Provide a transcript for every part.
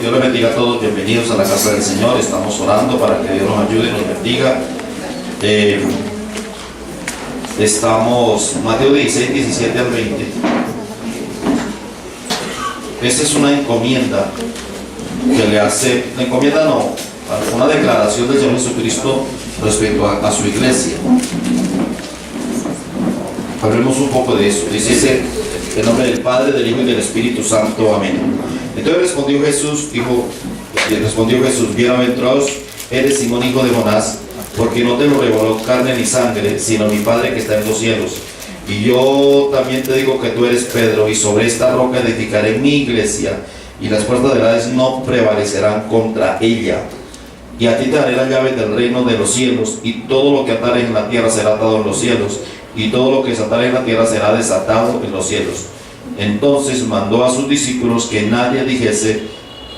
Dios les bendiga a todos, bienvenidos a la casa del Señor. Estamos orando para que Dios nos ayude y nos bendiga. Estamos, Mateo 16, 17 al 20. Esta es una encomienda que le hace, la encomienda no, una declaración del Señor Jesucristo respecto a su iglesia. Hablemos un poco de eso. Dice en nombre del Padre, del Hijo y del Espíritu Santo. Amén. Entonces respondió Jesús, bienaventurados eres Simón, hijo de Jonás, porque no te lo reveló carne ni sangre, sino mi Padre que está en los cielos. Y yo también te digo que tú eres Pedro, y sobre esta roca edificaré mi iglesia, y las puertas del Hades no prevalecerán contra ella. Y a ti te daré las llaves del reino de los cielos, y todo lo que atares en la tierra será atado en los cielos, y todo lo que desatares en la tierra será desatado en los cielos. Entonces mandó a sus discípulos que nadie dijese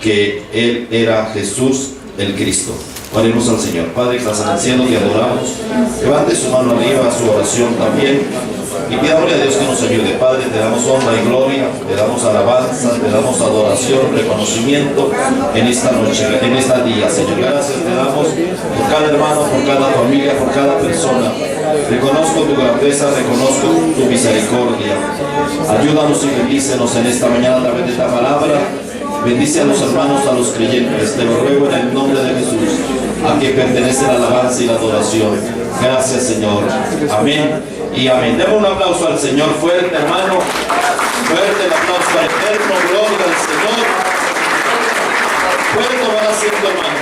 que él era Jesús el Cristo. Oremos al Señor. Padre que estás en el cielo, te adoramos. Levante su mano arriba, su oración también, y pidámosle a Dios que nos ayude. Padre, te damos honra y gloria, te damos alabanza, te damos adoración, reconocimiento en esta noche, en esta día, Señor. Gracias te damos por cada hermano, por cada familia, por cada persona. Reconozco tu grandeza, reconozco tu misericordia. Ayúdanos y bendícenos en esta mañana a través de esta palabra. Bendice a los hermanos, a los creyentes. Te lo ruego en el nombre de Jesús, a quien pertenece la alabanza y la adoración. Gracias, Señor. Amén y amén. Demos un aplauso al Señor fuerte, hermano. Fuerte el aplauso eterno. Gloria al Señor. Fuerte lo va haciendo, hermano.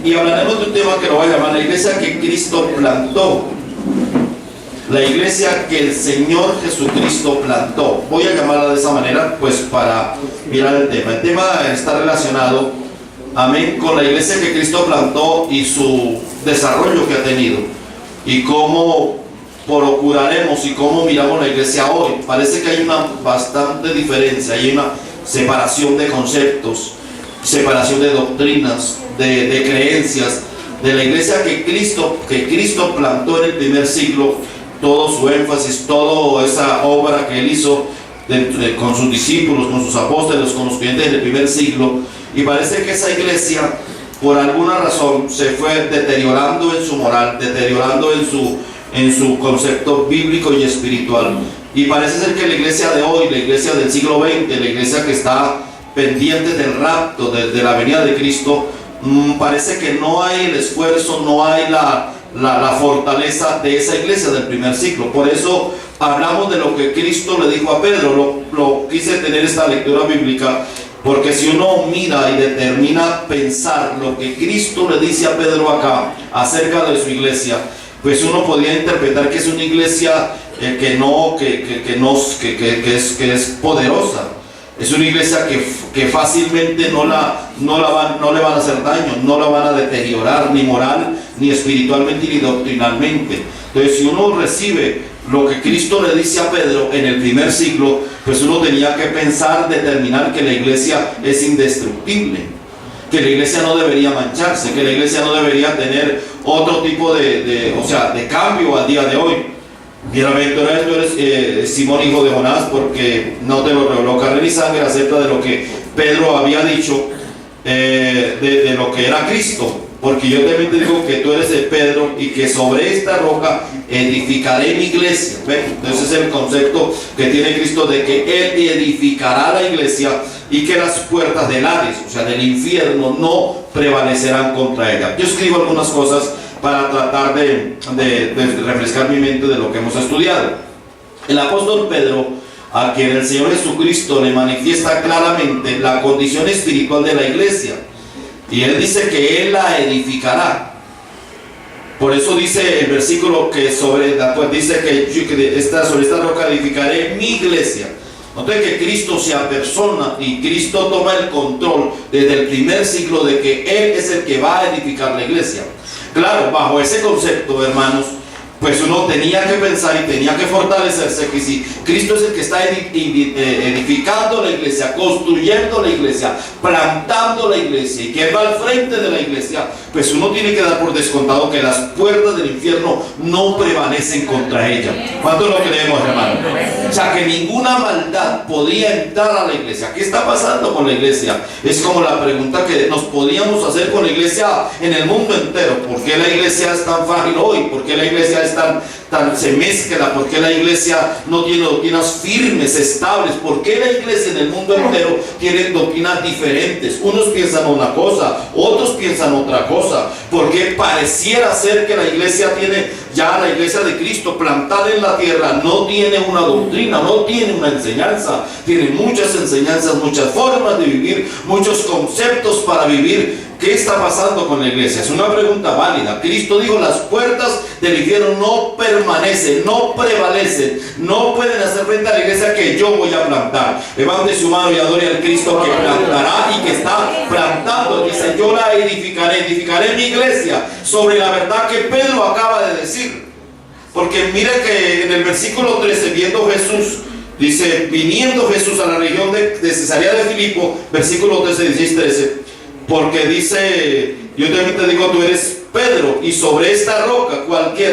Y hablaremos de un tema que lo voy a llamar la iglesia que Cristo plantó. La iglesia que el Señor Jesucristo plantó. Voy a llamarla de esa manera, pues para mirar el tema. El tema está relacionado, amén, con la iglesia que Cristo plantó y su desarrollo que ha tenido. Y cómo procuraremos y cómo miramos la iglesia hoy. Parece que hay una bastante diferencia, hay una separación de conceptos, separación de doctrinas, de creencias, de la iglesia que Cristo plantó en el primer siglo. Todo su énfasis, toda esa obra que él hizo con sus discípulos, con sus apóstoles, con los creyentes del primer siglo. Y parece que esa iglesia, por alguna razón, se fue deteriorando en su moral, deteriorando en su concepto bíblico y espiritual. Y parece ser que la iglesia de hoy, la iglesia del siglo XX, la iglesia que está pendiente del rapto, de la venida de Cristo, parece que no hay el esfuerzo, no hay la fortaleza de esa iglesia del primer siglo. Por eso hablamos de lo que Cristo le dijo a Pedro. Lo quise tener esta lectura bíblica, porque si uno mira y determina pensar lo que Cristo le dice a Pedro acá acerca de su iglesia, pues uno podría interpretar que es una iglesia que es poderosa. Es una iglesia que fácilmente no le van a hacer daño, no la van a deteriorar ni moral, ni espiritualmente, ni doctrinalmente. Entonces, si uno recibe lo que Cristo le dice a Pedro en el primer siglo, pues uno tenía que pensar, determinar que la iglesia es indestructible, que la iglesia no debería mancharse, que la iglesia no debería tener otro tipo de cambio al día de hoy. Bienaventurado tú eres Simón, hijo de Jonás, porque no te lo reveló carne ni sangre, acerca de lo que Pedro había dicho, de lo que era Cristo. Porque yo también te digo que tú eres el Pedro, y que sobre esta roca edificaré mi iglesia. ¿Ven? Entonces es el concepto que tiene Cristo, de que Él edificará la iglesia, y que las puertas del Hades, o sea del infierno, no prevalecerán contra ella. Yo escribo algunas cosas para tratar de refrescar mi mente de lo que hemos estudiado. El apóstol Pedro, a quien el Señor Jesucristo le manifiesta claramente la condición espiritual de la iglesia, y él dice que él la edificará. Por eso dice el versículo que sobre esta roca edificaré mi iglesia. Noten que Cristo se apersona y Cristo toma el control desde el primer siglo de que Él es el que va a edificar la iglesia. Claro, bajo ese concepto, hermanos, pues uno tenía que pensar y tenía que fortalecerse que si Cristo es el que está edificando la iglesia, construyendo la iglesia, plantando la iglesia y que va al frente de la iglesia, pues uno tiene que dar por descontado que las puertas del infierno no prevalecen contra ella. ¿Cuánto lo creemos, hermano? O sea, que ninguna maldad podía entrar a la iglesia. ¿Qué está pasando con la iglesia? Es como la pregunta que nos podíamos hacer con la iglesia en el mundo entero. ¿Por qué la iglesia es tan frágil hoy? ¿Por qué la iglesia es tan se mezcla? ¿Por qué la iglesia no tiene doctrinas firmes, estables? ¿Por qué la iglesia en el mundo entero tiene doctrinas diferentes? Unos piensan una cosa, otros piensan otra cosa. Porque pareciera ser que la iglesia la iglesia de Cristo plantada en la tierra no tiene una doctrina, no tiene una enseñanza. Tiene muchas enseñanzas, muchas formas de vivir, muchos conceptos para vivir. ¿Qué está pasando con la iglesia? Es una pregunta válida. Cristo dijo: las puertas del infierno no permanecen, no prevalecen, no pueden hacer frente a la iglesia que yo voy a plantar. Levante su mano y adore al Cristo que plantará y que está plantando. Dice: yo la edificaré mi iglesia sobre la verdad que Pedro acaba de decir. Porque mire que en el versículo 13, viendo Jesús, dice: viniendo Jesús a la región de Cesarea de Filipo, versículo 13, 16, 13. Porque dice: yo también te digo, tú eres Pedro, y sobre esta roca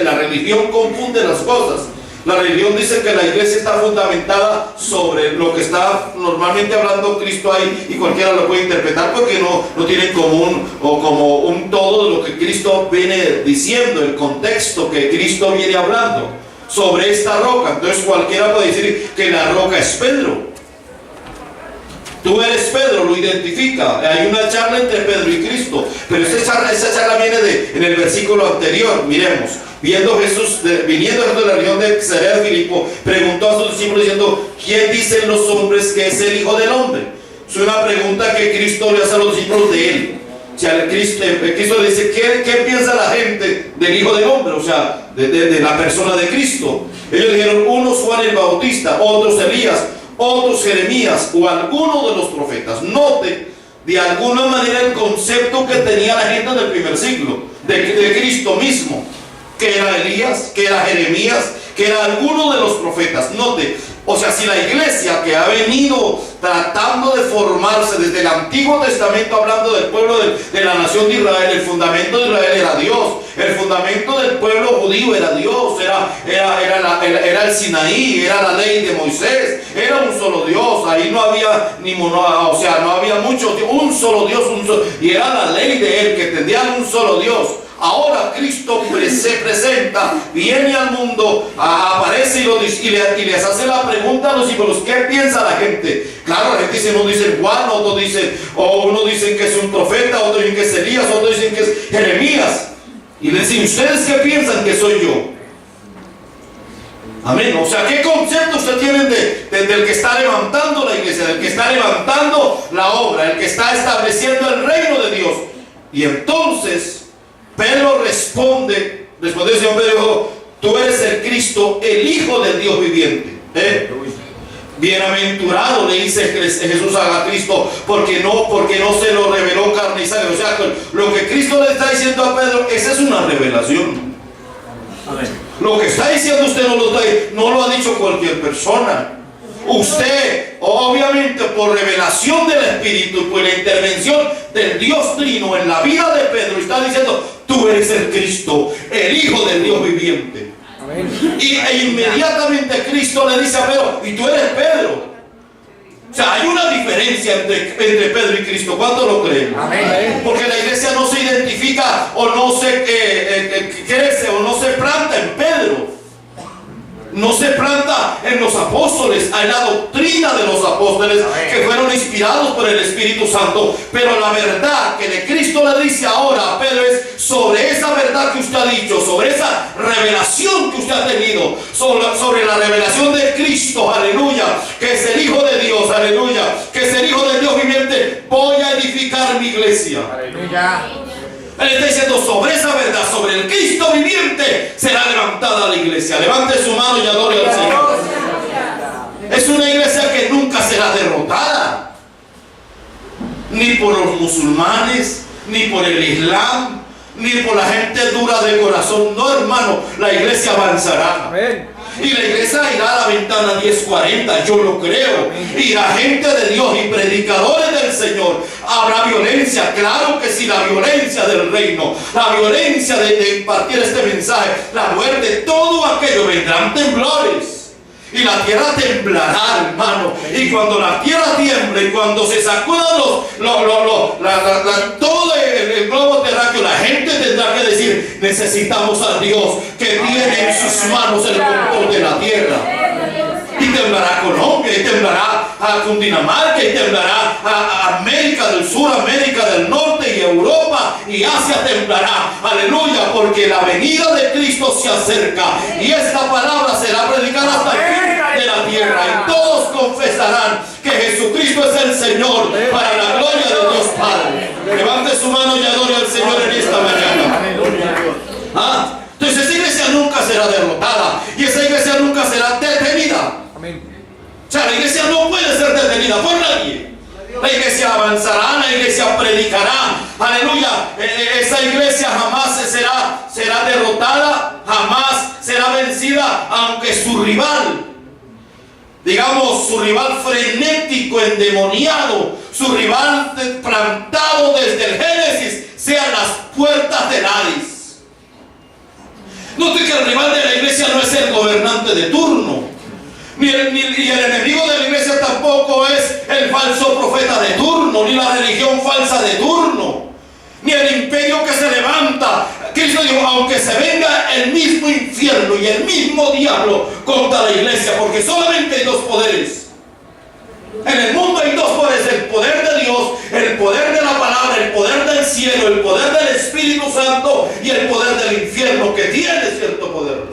la religión confunde las cosas. La religión dice que la iglesia está fundamentada sobre lo que está normalmente hablando Cristo ahí, y cualquiera lo puede interpretar porque no tiene común o como un todo de lo que Cristo viene diciendo, el contexto que Cristo viene hablando sobre esta roca. Entonces cualquiera puede decir que la roca es Pedro. Tú eres Pedro, lo identifica. Hay una charla entre Pedro y Cristo, pero esa charla viene en el versículo anterior. Miremos: viniendo Jesús de la región de Cesarea de Filipo, preguntó a sus discípulos diciendo: ¿quién dicen los hombres que es el Hijo del Hombre? Es una pregunta que Cristo le hace a los discípulos de él. O sea, Cristo le dice: ¿qué piensa la gente del Hijo del Hombre? O sea, de la persona de Cristo. Ellos dijeron: unos Juan el Bautista, otros Elías, otros Jeremías o alguno de los profetas. Note de alguna manera el concepto que tenía la gente del primer siglo de Cristo mismo, que era Elías, que era Jeremías, que era alguno de los profetas. Note, o sea, si la iglesia que ha venido tratando de formarse desde el Antiguo Testamento, hablando del pueblo de la nación de Israel, el fundamento de Israel era Dios, el fundamento del pueblo judío era Dios, era el Sinaí, era la ley de Moisés, era un solo Dios. Ahí no había no había muchos, un solo Dios, y era la ley de él, que tendrían un solo Dios. Ahora Cristo se presenta, viene al mundo, aparece y les hace la pregunta a los discípulos: ¿qué piensa la gente? Claro, la gente dice: uno dice Juan, otro dice, uno dice que es un profeta, otro dice que es Elías, otro dice que es Jeremías. Y le dicen: ¿ustedes qué piensan que soy yo? Amén. O sea, ¿qué concepto ustedes tienen del que está levantando la iglesia, del que está levantando la obra, el que está estableciendo el reino de Dios? Y entonces Pedro responde, el Señor Pedro dijo: tú eres el Cristo, el Hijo del Dios viviente. Bienaventurado, le dice Jesús a Cristo, porque no se lo reveló carne y sangre. O sea, lo que Cristo le está diciendo a Pedro, esa es una revelación. Lo que está diciendo usted no lo ha dicho cualquier persona. Usted, obviamente, por revelación del Espíritu y por la intervención del Dios Trino en la vida de Pedro, está diciendo: tú eres el Cristo, el Hijo del Dios viviente. Amén. E inmediatamente Cristo le dice a Pedro: y tú eres Pedro. O sea, hay una diferencia entre Pedro y Cristo. ¿Cuánto lo creen? Amén. Porque la iglesia no se identifica o no se crece o no se planta en Pedro. No se planta en los apóstoles, en la doctrina de los apóstoles. Amén. Que fueron inspirados por el Espíritu Santo. Pero la verdad que de Cristo le dice ahora a Pedro es sobre esa verdad que usted ha dicho, sobre esa revelación que usted ha tenido, sobre la revelación de Cristo, aleluya, que es el Hijo de Dios, aleluya, que es el Hijo del Dios viviente. Voy a edificar mi iglesia. Aleluya. Él está diciendo: sobre esa verdad, sobre el Cristo viviente, será levantada la iglesia. Levante su mano y adore al Señor. Es una iglesia que nunca será derrotada, ni por los musulmanes, ni por el Islam, ni por la gente dura de corazón. No, hermano, la iglesia avanzará. Amén. Y la iglesia irá a la ventana 1040, yo lo creo. Irá gente de Dios y predicadores del Señor. Habrá violencia, claro que sí, la violencia del reino, la violencia de impartir este mensaje, la muerte, todo aquello, vendrán temblores. Y la tierra temblará, hermano. Y cuando la tierra tiemble, y cuando se sacudan todo el globo terráqueo, la gente tendrá que decir: necesitamos a Dios que tiene en sus manos el control de la tierra. Y temblará Colombia, y temblará a Cundinamarca, y temblará a América del Sur, América del Norte, y Europa, y Asia temblará. Aleluya, porque la venida de Cristo se acerca, y esta palabra será predicada hasta el fin de la tierra, y todos confesarán que Jesucristo es el Señor, para la gloria de Dios Padre. Levante su mano y adore al Señor en esta mañana. Entonces esa iglesia nunca será derrotada, y esa iglesia nunca será detenida. O sea, la iglesia no puede ser detenida por nadie. La iglesia avanzará, la iglesia predicará. Aleluya. Esa iglesia jamás será derrotada, jamás será vencida, aunque su rival, digamos, su rival frenético, endemoniado, su rival plantado desde el Génesis, sean las puertas del Hades. Note que el rival de la iglesia no es el gobernante de turno, y el enemigo de la iglesia tampoco es el falso profeta de turno, ni la religión falsa de turno, ni el imperio que se levanta. Cristo dijo: aunque se venga el mismo infierno y el mismo diablo contra la iglesia, porque solamente hay dos poderes. En el mundo hay dos poderes: el poder de Dios, el poder de la palabra, el poder del cielo, el poder del Espíritu Santo, y el poder del infierno, que tiene cierto poder.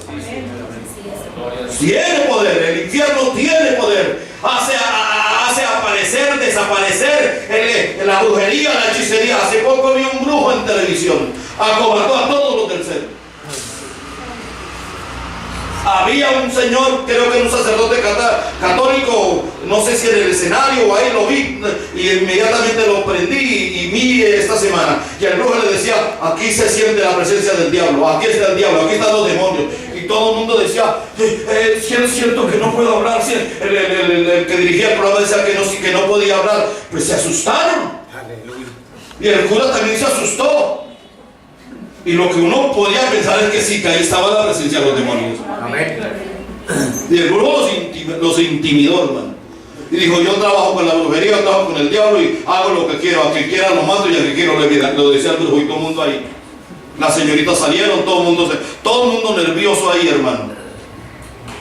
Tiene poder, el infierno tiene poder. Hace aparecer, desaparecer la brujería, la hechicería. Hace poco vi un brujo en televisión, acobardó a todos los del centro. Había un señor, creo que un sacerdote católico, no sé si en el escenario o ahí lo vi, y inmediatamente lo prendí y vi esta semana. Y el brujo le decía: aquí se siente la presencia del diablo, aquí está el diablo, aquí están los demonios. Y todo el mundo decía: si es cierto que no puedo hablar. Si el que dirigía el programa decía que no podía hablar. Pues se asustaron. Y el cura también se asustó. Y lo que uno podía pensar es que sí, que ahí estaba la presencia de los demonios. Amén. Y el brujo los intimidó, hermano. Y dijo: yo trabajo con la brujería, yo trabajo con el diablo y hago lo que quiero. A quien quiera lo mato y a quien quiero le vida. Lo decía el brujo, y todo el mundo ahí. Las señoritas salieron, todo el mundo nervioso ahí, hermano.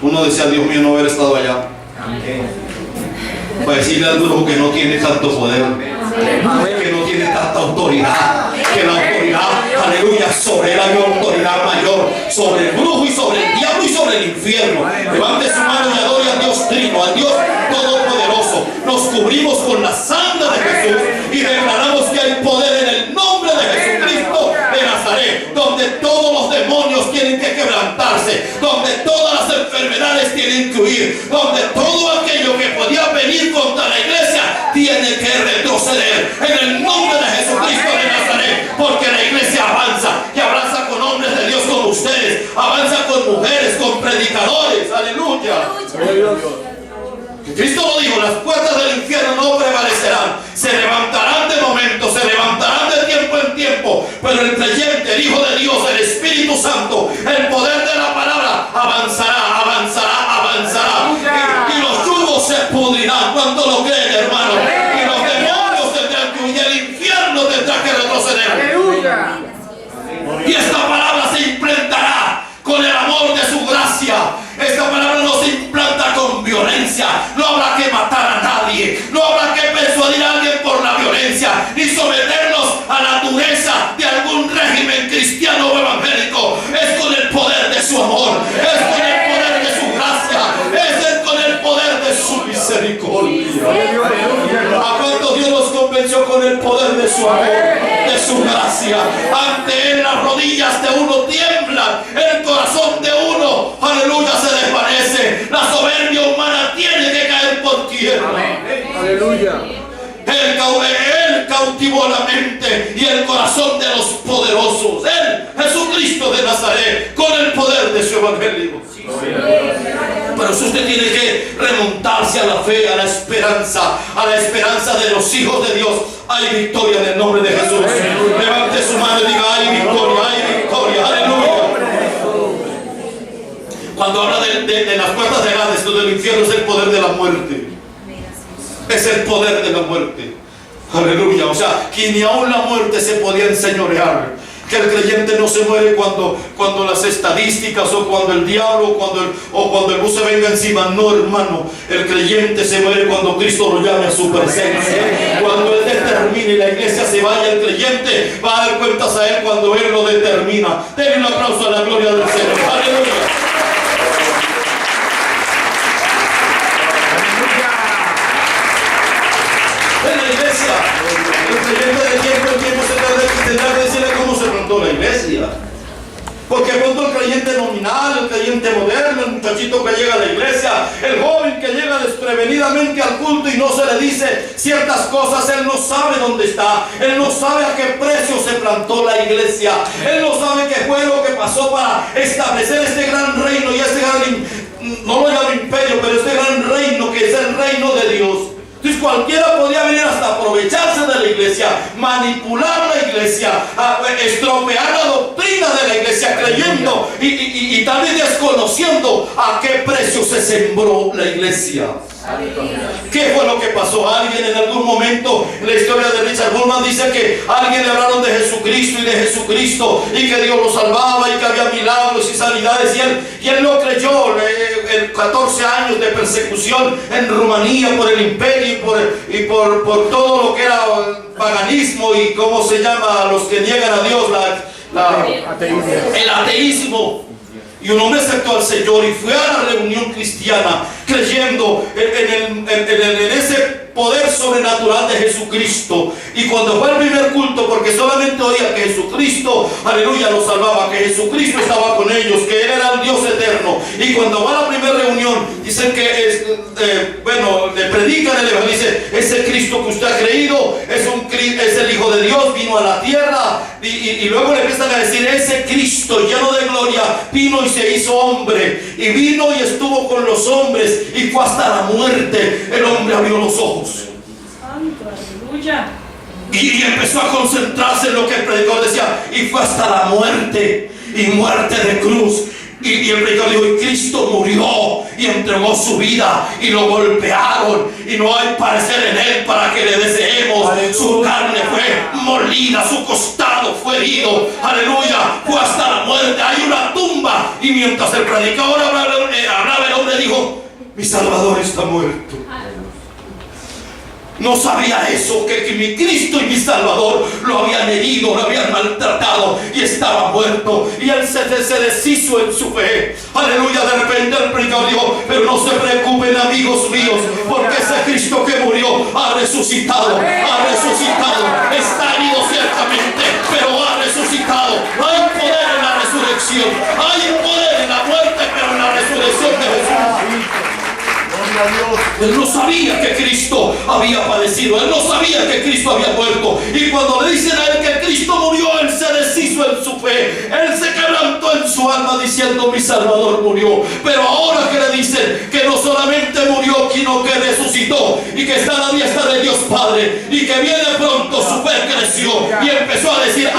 Uno decía: Dios mío, no haber estado allá. Amén. Para decirle al brujo que no tiene tanto poder, que no tiene tanta autoridad, que la autoridad, aleluya, sobre él hay una autoridad mayor, sobre el brujo y sobre el diablo y sobre el infierno. Levante su mano y adore al Dios Trino, al Dios Todopoderoso. Nos cubrimos con la sangre de Jesús y declaramos que hay poder en el nombre de Jesucristo de Nazaret, donde todos los demonios tienen que quebrantarse, donde todas las enfermedades tienen que huir, donde todo aquello que podía venir contra la iglesia tiene que retroceder en el nombre de Jesucristo de Nazaret, porque la iglesia avanza, y avanza con hombres de Dios como ustedes, avanza con mujeres, con predicadores. Aleluya. Cristo lo dijo: las puertas del infierno no prevalecerán, se levantarán de momento, se levantarán de tiempo en tiempo, pero el creyente, el Hijo de Dios, el Espíritu Santo, el poder de la palabra avanzará, avanzará, avanzará, y los yugos se pudrirán. ¿Cuánto lo creen, hermano? Y los demonios tendrán que huir, el infierno tendrá que retroceder. Y esta palabra se implantará con el amor de su gracia. Esta palabra no se implanta con violencia. No habrá que matar a nadie, no habrá que persuadir a alguien por la violencia, ni someternos a la dureza de algún régimen cristiano o evangélico. Es con el poder de su amor, es con el poder de su gracia, es con el poder de su misericordia. ¿A cuántos Dios nos convenció con el poder de su amor, de su gracia? Ante él las rodillas de uno tiemblan, el corazón de uno, aleluya, se desvanece. La soberbia humana tiene que caer por tierra. Aleluya. Él cautivó la mente y el corazón de los poderosos. Él, Jesucristo de Nazaret, con el poder de su evangelio. Pero si usted tiene que remontarse a la fe, a la esperanza de los hijos de Dios. Hay victoria en el nombre de Jesús. Levante su mano y diga: hay victoria, aleluya. Cuando habla de las puertas de Hades, del infierno, es el poder de la muerte. Es el poder de la muerte. Aleluya. O sea, que ni aún la muerte se podía enseñorear. Que el creyente no se muere cuando las estadísticas, o cuando el diablo, o cuando el bus se venga encima. No, hermano. El creyente se muere cuando Cristo lo llame a su presencia. Cuando Él determine y la iglesia se vaya, el creyente va a dar cuentas a Él cuando Él lo determina. Denle un aplauso a la gloria del Señor. Aleluya. En la iglesia, el creyente de tiempo en tiempo tendrá que decirle cómo se plantó la iglesia. Porque pronto el creyente nominal, el creyente moderno, el muchachito que llega a la iglesia, el joven que llega desprevenidamente al culto y no se le dice ciertas cosas, él no sabe dónde está, él no sabe a qué precio se plantó la iglesia, él no sabe qué fue lo que pasó para establecer este gran reino y este gran, no lo llamo imperio, pero este gran reino que es el reino de Dios. Entonces cualquiera podía venir hasta aprovecharse de la iglesia, manipular la iglesia, estropear la doctrina de la iglesia, creyendo y tal vez desconociendo a qué precio se sembró la iglesia. ¿Qué fue lo que pasó? Alguien en algún momento en la historia de Richard Bullman dice que a alguien le hablaron de Jesucristo y que Dios lo salvaba y que había milagros y sanidades, y él no creyó. En 14 años de persecución en Rumanía por el imperio y por todo lo que era paganismo y cómo se llama los que niegan a Dios, el ateísmo. Y un hombre aceptó al Señor y fue a la reunión cristiana creyendo en ese poder sobrenatural de Jesucristo. Y cuando fue al primer culto, porque solamente oía que Jesucristo, aleluya, los salvaba, que Jesucristo estaba con ellos, que Él era el Dios eterno. Y cuando va a la primera reunión, dicen que, le predican el evangelio, dice: ese Cristo que usted ha creído es el Hijo de Dios, vino a la tierra. Y luego le empiezan a decir: ese Cristo lleno de gloria vino y se hizo hombre, y vino y estuvo con los hombres, y fue hasta la muerte. El hombre abrió los ojos. Santo, aleluya. Y empezó a concentrarse en lo que el predicador decía, y fue hasta la muerte, y muerte de cruz. Y el predicador dijo: y Cristo murió y entregó su vida, y lo golpearon, y no hay parecer en Él para que le deseemos. Aleluya. Su carne fue molida, su costado fue herido, aleluya, fue hasta la muerte. Hay una tumba. Y mientras el predicador hablaba, el hombre dijo: mi Salvador está muerto. No sabía eso, que mi Cristo y mi Salvador lo habían herido, lo habían maltratado y estaba muerto. Y él se deshizo en su fe. Aleluya. De repente el predicador dijo: pero no se preocupen, amigos míos, porque ese Cristo que murió ha resucitado. Está herido ciertamente, pero ha resucitado. Hay poder en la resurrección. Hay poder en la muerte, pero en la resurrección de Jesús. Él no sabía que Cristo había padecido, él no sabía que Cristo había muerto. Y cuando le dicen a él que Cristo murió, él se deshizo en su fe, él se quebrantó en su alma diciendo: mi Salvador murió. Pero ahora que le dicen que no solamente murió, sino que resucitó, y que está a la diestra de Dios Padre, y que viene pronto, su fe creció y empezó a decir: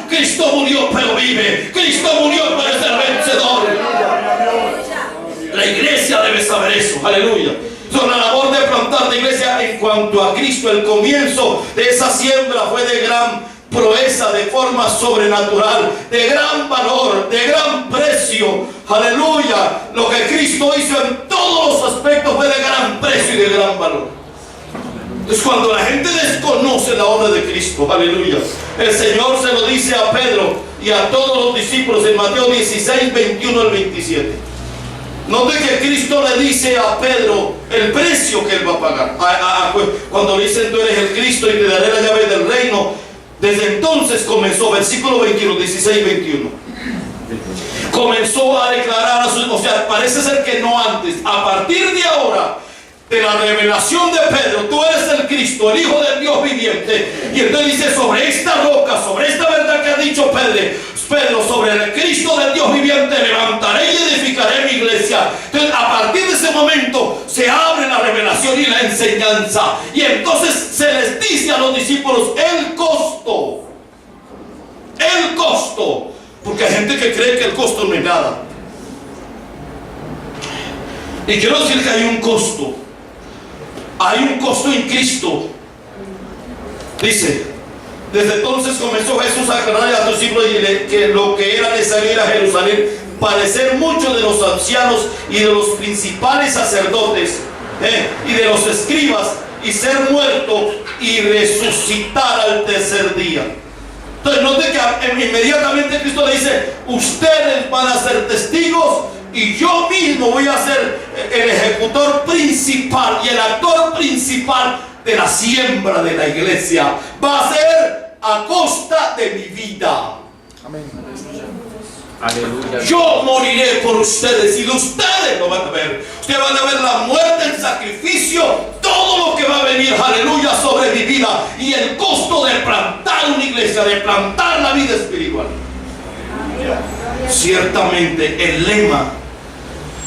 Cristo murió pero vive, Cristo murió pero es el vencedor. La iglesia debe saber eso, aleluya. Son la labor de plantar la iglesia. En cuanto a Cristo, el comienzo de esa siembra fue de gran proeza, de forma sobrenatural, de gran valor, de gran precio, aleluya. Lo que Cristo hizo en todos los aspectos fue de gran precio y de gran valor. Es cuando la gente desconoce la obra de Cristo, aleluya. El Señor se lo dice a Pedro y a todos los discípulos en Mateo 16, 21 al 27. Note que Cristo le dice a Pedro el precio que él va a pagar. Cuando le dicen: tú eres el Cristo y te daré la llave del reino. Desde entonces comenzó, versículo 21, 16, 21. Comenzó a declarar a sus, o sea, parece ser que no antes. A partir de ahora, de la revelación de Pedro, tú eres el Cristo, el Hijo del Dios viviente. Y entonces dice, sobre esta roca, sobre esta verdad que ha dicho Pedro, sobre el Cristo del Dios viviente levantaré y edificaré mi iglesia. Entonces, a partir de ese momento se abre la revelación y la enseñanza. Y entonces se les dice a los discípulos el costo. El costo. Porque hay gente que cree que el costo no es nada. Y quiero decir que hay un costo. Hay un costo en Cristo. Dice, desde entonces comenzó Jesús a aclarar a sus discípulos que lo que era necesario ir a Jerusalén, padecer mucho de los ancianos y de los principales sacerdotes y de los escribas, y ser muerto y resucitar al tercer día. Entonces note que inmediatamente Cristo le dice, ustedes van a ser testigos y yo mismo voy a ser el ejecutor principal y el actor principal de la siembra de la iglesia. Va a ser a costa de mi vida. Amén. Aleluya. Yo moriré por ustedes y de ustedes lo van a ver. Ustedes van a ver la muerte, el sacrificio, todo lo que va a venir, aleluya, sobre mi vida. Y el costo de plantar una iglesia, de plantar la vida espiritual. Ciertamente el lema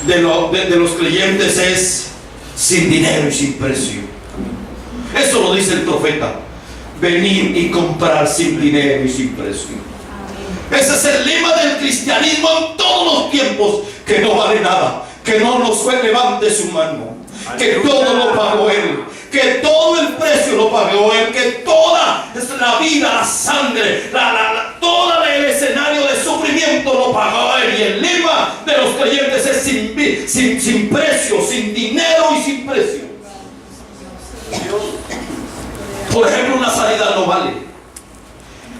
de los creyentes es sin dinero y sin precio. Eso lo dice el profeta. Venir y comprar sin dinero y sin precio. Ese es el lema del cristianismo en todos los tiempos. Que no vale nada. Que no nos fue, levante su mano. Que todo lo pagó Él. Que todo el precio lo pagó Él. Que toda la vida, la sangre, todo el escenario de sufrimiento lo pagó Él. Y el lema de los creyentes es sin precio, sin dinero y sin precio. Por ejemplo, una sanidad no vale.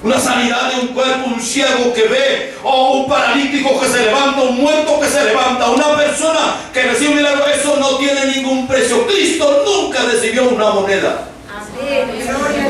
Una sanidad de un cuerpo, un ciego que ve, o un paralítico que se levanta, un muerto que se levanta, una persona que recibe un milagro, eso no tiene ningún precio. Cristo nunca recibió una moneda.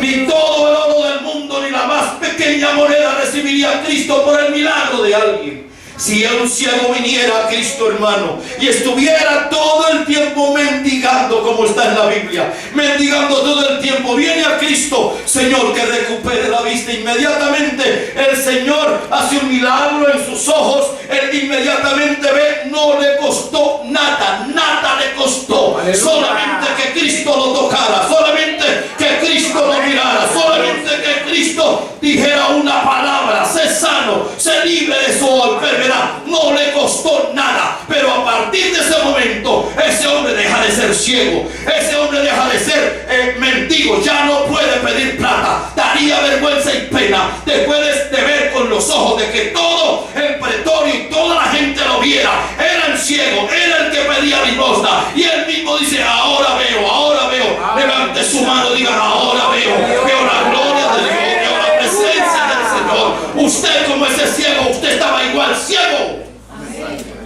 Ni todo el oro del mundo, ni la más pequeña moneda recibiría Cristo por el milagro de alguien. Si un ciego viniera a Cristo, hermano, y estuviera todo el tiempo mendigando, como está en la Biblia, mendigando todo el tiempo, viene a Cristo, Señor, que recupere la vista. Inmediatamente el Señor hace un milagro en sus ojos. Él inmediatamente ve, no le costó nada, nada le costó. Aleluya. Solamente que Cristo lo tocara, solamente que Cristo lo mirara, solamente que Cristo dijera una palabra, sé sano, sé libre de su enfermedad. No le costó nada. Pero a partir de ese momento, ese hombre deja de ser ciego, ese hombre deja de ser mendigo, ya no puede pedir plata. Daría vergüenza y pena después de ver con los ojos de que todo el pretorio y toda la gente lo viera. Era el ciego, era el que pedía limosna, y él mismo dice, ahora veo, ahora veo. Levante su mano, diga, ahora veo, veo la gloria de Dios, veo la presencia del Señor. Usted, como ese ciego, usted estaba igual ciego.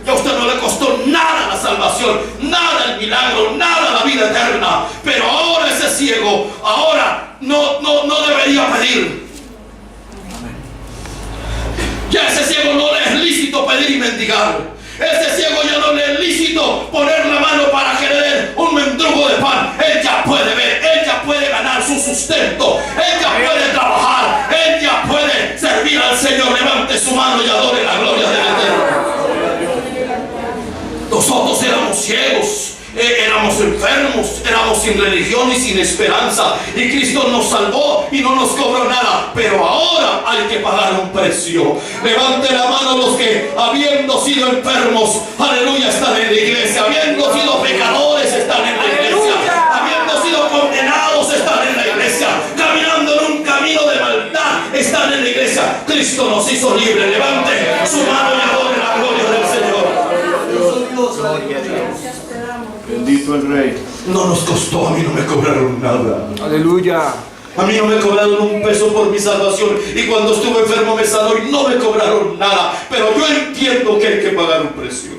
Y a usted no le costó nada la salvación, nada el milagro, nada la vida eterna. Pero ahora ese ciego, ahora no debería pedir. Ya ese ciego no le es lícito pedir y mendigar. Ese ciego ya no le es lícito poner la mano para que le den un mendrugo de pan. Él ya puede ver, él ya puede ganar su sustento, él ya puede trabajar, él ya puede servir al Señor. Levante su mano y adore la gloria del Eterno. Nosotros éramos ciegos, éramos enfermos, éramos sin religión y sin esperanza, y Cristo nos salvó y no nos cobró nada. Pero ahora hay que pagar un precio. Levante la mano los que, habiendo sido enfermos, aleluya, están en la iglesia. Habiendo sido pecadores, están en la iglesia. Habiendo sido condenados, están en la iglesia. Caminando en un camino de maldad, están en la iglesia. Cristo nos hizo libres. Levante su mano y adore la gloria del Señor. Bendito el Rey. No nos costó, a mí no me cobraron nada. Aleluya. A mí no me cobraron un peso por mi salvación, y cuando estuve enfermo me sanó y no me cobraron nada. Pero yo entiendo que hay que pagar un precio.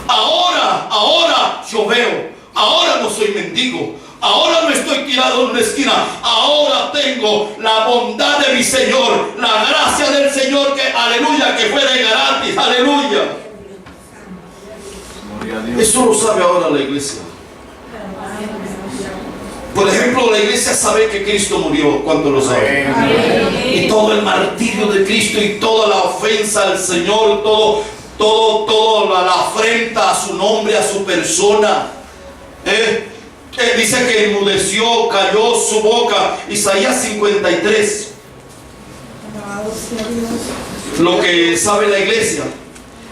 Ahora yo veo, ahora no soy mendigo, ahora no estoy tirado en una esquina, ahora tengo la bondad de mi Señor, la gracia del Señor, que aleluya, que fue de gratis, aleluya. Eso lo sabe ahora la iglesia. Por ejemplo, la iglesia sabe que Cristo murió. ¿Cuánto lo sabe? Y todo el martirio de Cristo y toda la ofensa al Señor, todo la afrenta a su nombre, a su persona. Dice que enmudeció, cayó su boca. Isaías 53. Lo que sabe la iglesia,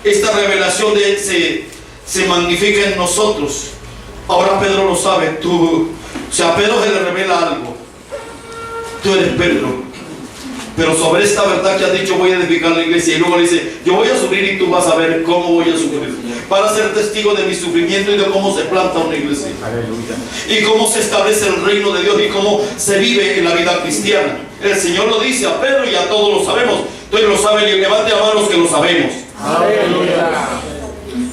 esta revelación de Él se magnifica en nosotros. Ahora Pedro lo sabe. O sea, a Pedro se le revela algo. Tú eres Pedro, pero sobre esta verdad que has dicho voy a edificar la iglesia. Y luego le dice, yo voy a sufrir y tú vas a ver cómo voy a sufrir, para ser testigo de mi sufrimiento y de cómo se planta una iglesia. Aleluya. Y cómo se establece el reino de Dios y cómo se vive en la vida cristiana. El Señor lo dice a Pedro y a todos lo sabemos. Entonces lo saben y levante a manos que lo sabemos. Aleluya.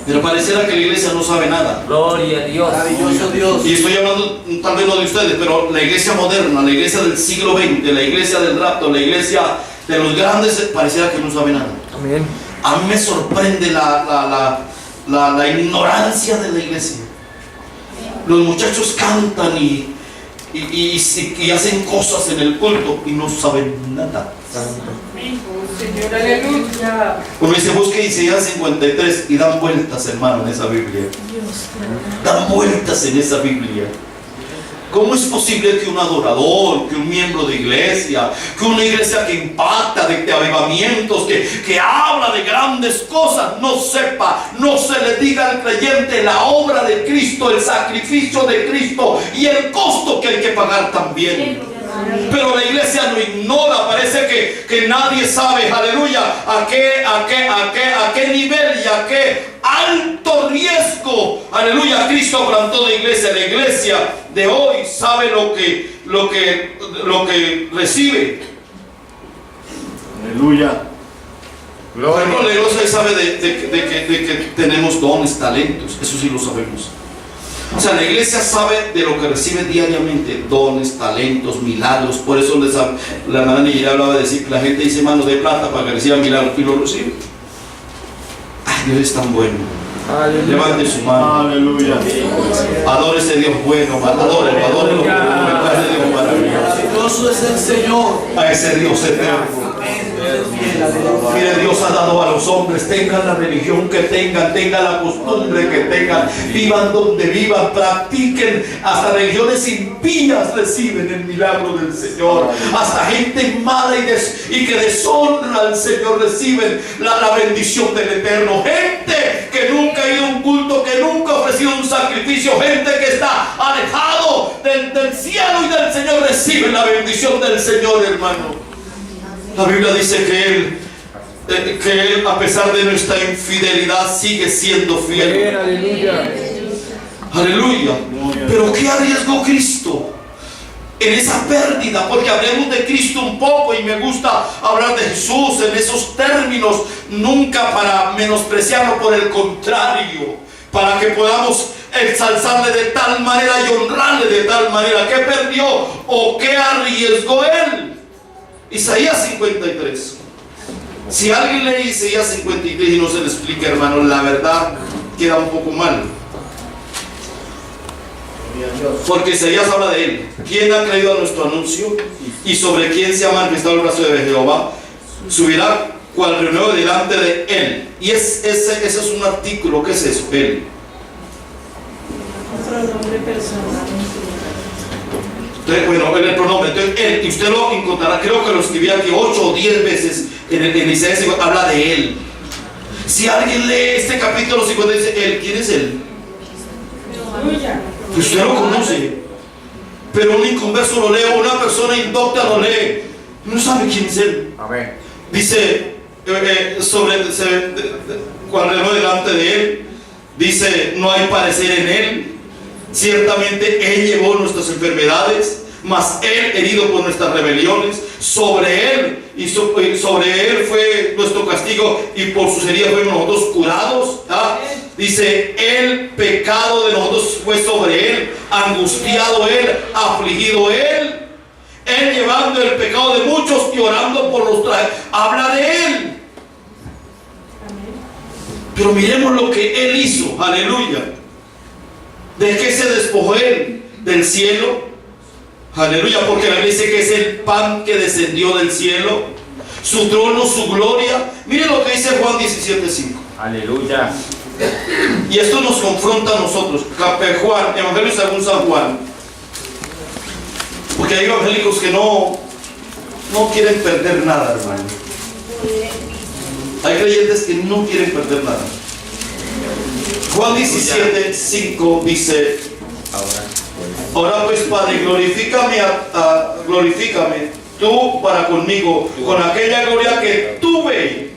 Pero pareciera que la iglesia no sabe nada. Gloria a Dios. Maravilloso Dios. Y estoy hablando tal vez no de ustedes, pero la iglesia moderna, la iglesia del siglo XX, la iglesia del rapto, la iglesia de los grandes, pareciera que no sabe nada. Amén. A mí me sorprende la ignorancia de la iglesia. Los muchachos cantan y hacen cosas en el culto y no saben nada. Señor, aleluya. Uno dice, busque Isaías 53 y dan vueltas, hermano, en esa Biblia. Dan vueltas en esa Biblia. ¿Cómo es posible que un adorador, que un miembro de iglesia, que una iglesia que impacta, de avivamientos, que habla de grandes cosas, no sepa, no se le diga al creyente la obra de Cristo, el sacrificio de Cristo y el costo que hay que pagar también? Pero la iglesia lo ignora. Parece que nadie sabe, aleluya, a qué nivel y a qué alto riesgo, aleluya, Cristo plantó la iglesia. La iglesia de hoy sabe lo que recibe. Aleluya. Por ejemplo, la iglesia sabe de que tenemos dones, talentos. Eso sí lo sabemos. O sea, la iglesia sabe de lo que recibe diariamente, dones, talentos, milagros. Por eso la hermana Nigera hablaba de decir que la gente dice manos de plata para que reciba milagros y lo recibe. Ay, Dios es tan bueno. Aleluya. Levante su mano. Aleluya. Adore ese Dios bueno, adore lo que ese Dios maravilloso. Maravilloso es el Señor. A ese Dios eterno. Mire, Dios ha dado a los hombres, tengan la religión que tengan la costumbre que tengan, vivan donde vivan, practiquen, hasta religiones impías reciben el milagro del Señor, hasta gente mala y que deshonra al Señor reciben la bendición del Eterno. Gente que nunca ha ido a un culto, que nunca ha ofrecido un sacrificio, gente que está alejado del cielo y del Señor, reciben la bendición del Señor, hermano. La Biblia dice que Él, a pesar de nuestra infidelidad, sigue siendo fiel. Aleluya. Aleluya. Pero ¿qué arriesgó Cristo en esa pérdida? Porque hablemos de Cristo un poco y me gusta hablar de Jesús en esos términos, nunca para menospreciarlo, por el contrario, para que podamos ensalzarle de tal manera y honrarle de tal manera. ¿Qué perdió o qué arriesgó Él? Isaías 53. Si alguien lee Isaías 53 y no se le explica, hermano, la verdad queda un poco mal. Porque Isaías habla de Él. ¿Quién ha creído a nuestro anuncio? Y sobre quién se ha manifestado el brazo de Jehová. Subirá cual renuevo delante de Él. Y ese es un artículo. ¿Qué es eso? Él. Otro nombre personal. Bueno, en el pronombre, entonces Él, y usted lo encontrará, creo que lo escribí aquí 8 o 10 veces en Isaías 50, habla de Él. Si alguien lee este capítulo 50 dice Él, ¿quién es Él? Pues usted lo conoce, pero un inconverso lo lee, una persona indocta lo lee, no sabe quién es Él. Amén. Dice cuando delante de Él, dice, no hay parecer en Él. Ciertamente Él llevó nuestras enfermedades, mas Él herido por nuestras rebeliones. Sobre Él sobre Él fue nuestro castigo y por sus heridas fuimos nosotros curados. Dice, el pecado de nosotros fue sobre Él, angustiado Él, afligido Él llevando el pecado de muchos y orando por los trajes. Habla de Él. Pero miremos lo que Él hizo. Aleluya. ¿De qué se despojó él? Del cielo. Aleluya, porque la Biblia dice que es el pan que descendió del cielo, su trono, su gloria. Mire lo que dice Juan 17:5. Aleluya. Y esto nos confronta a nosotros. Juan, Evangelio según San Juan. Porque hay evangélicos que no quieren perder nada, hermano. Hay creyentes que no quieren perder nada. Juan 17:5 dice: ahora pues, Padre, glorifícame tú para conmigo, con aquella gloria que tuve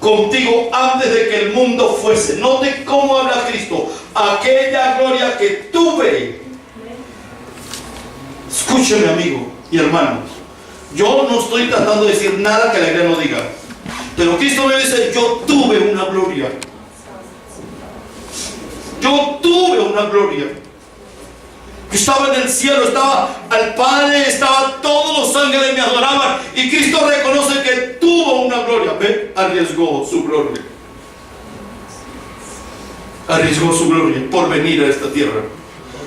contigo antes de que el mundo fuese. Note cómo habla Cristo. Aquella gloria que tuve. Escúcheme, amigo y hermano. Yo no estoy tratando de decir nada que la Biblia no diga, pero Cristo me dice: yo tuve una gloria. Yo tuve una gloria. Yo estaba en el cielo, estaba al Padre, estaba, todos los ángeles me adoraban, y Cristo reconoce que tuvo una gloria. Ve, arriesgó su gloria. Arriesgó su gloria por venir a esta tierra.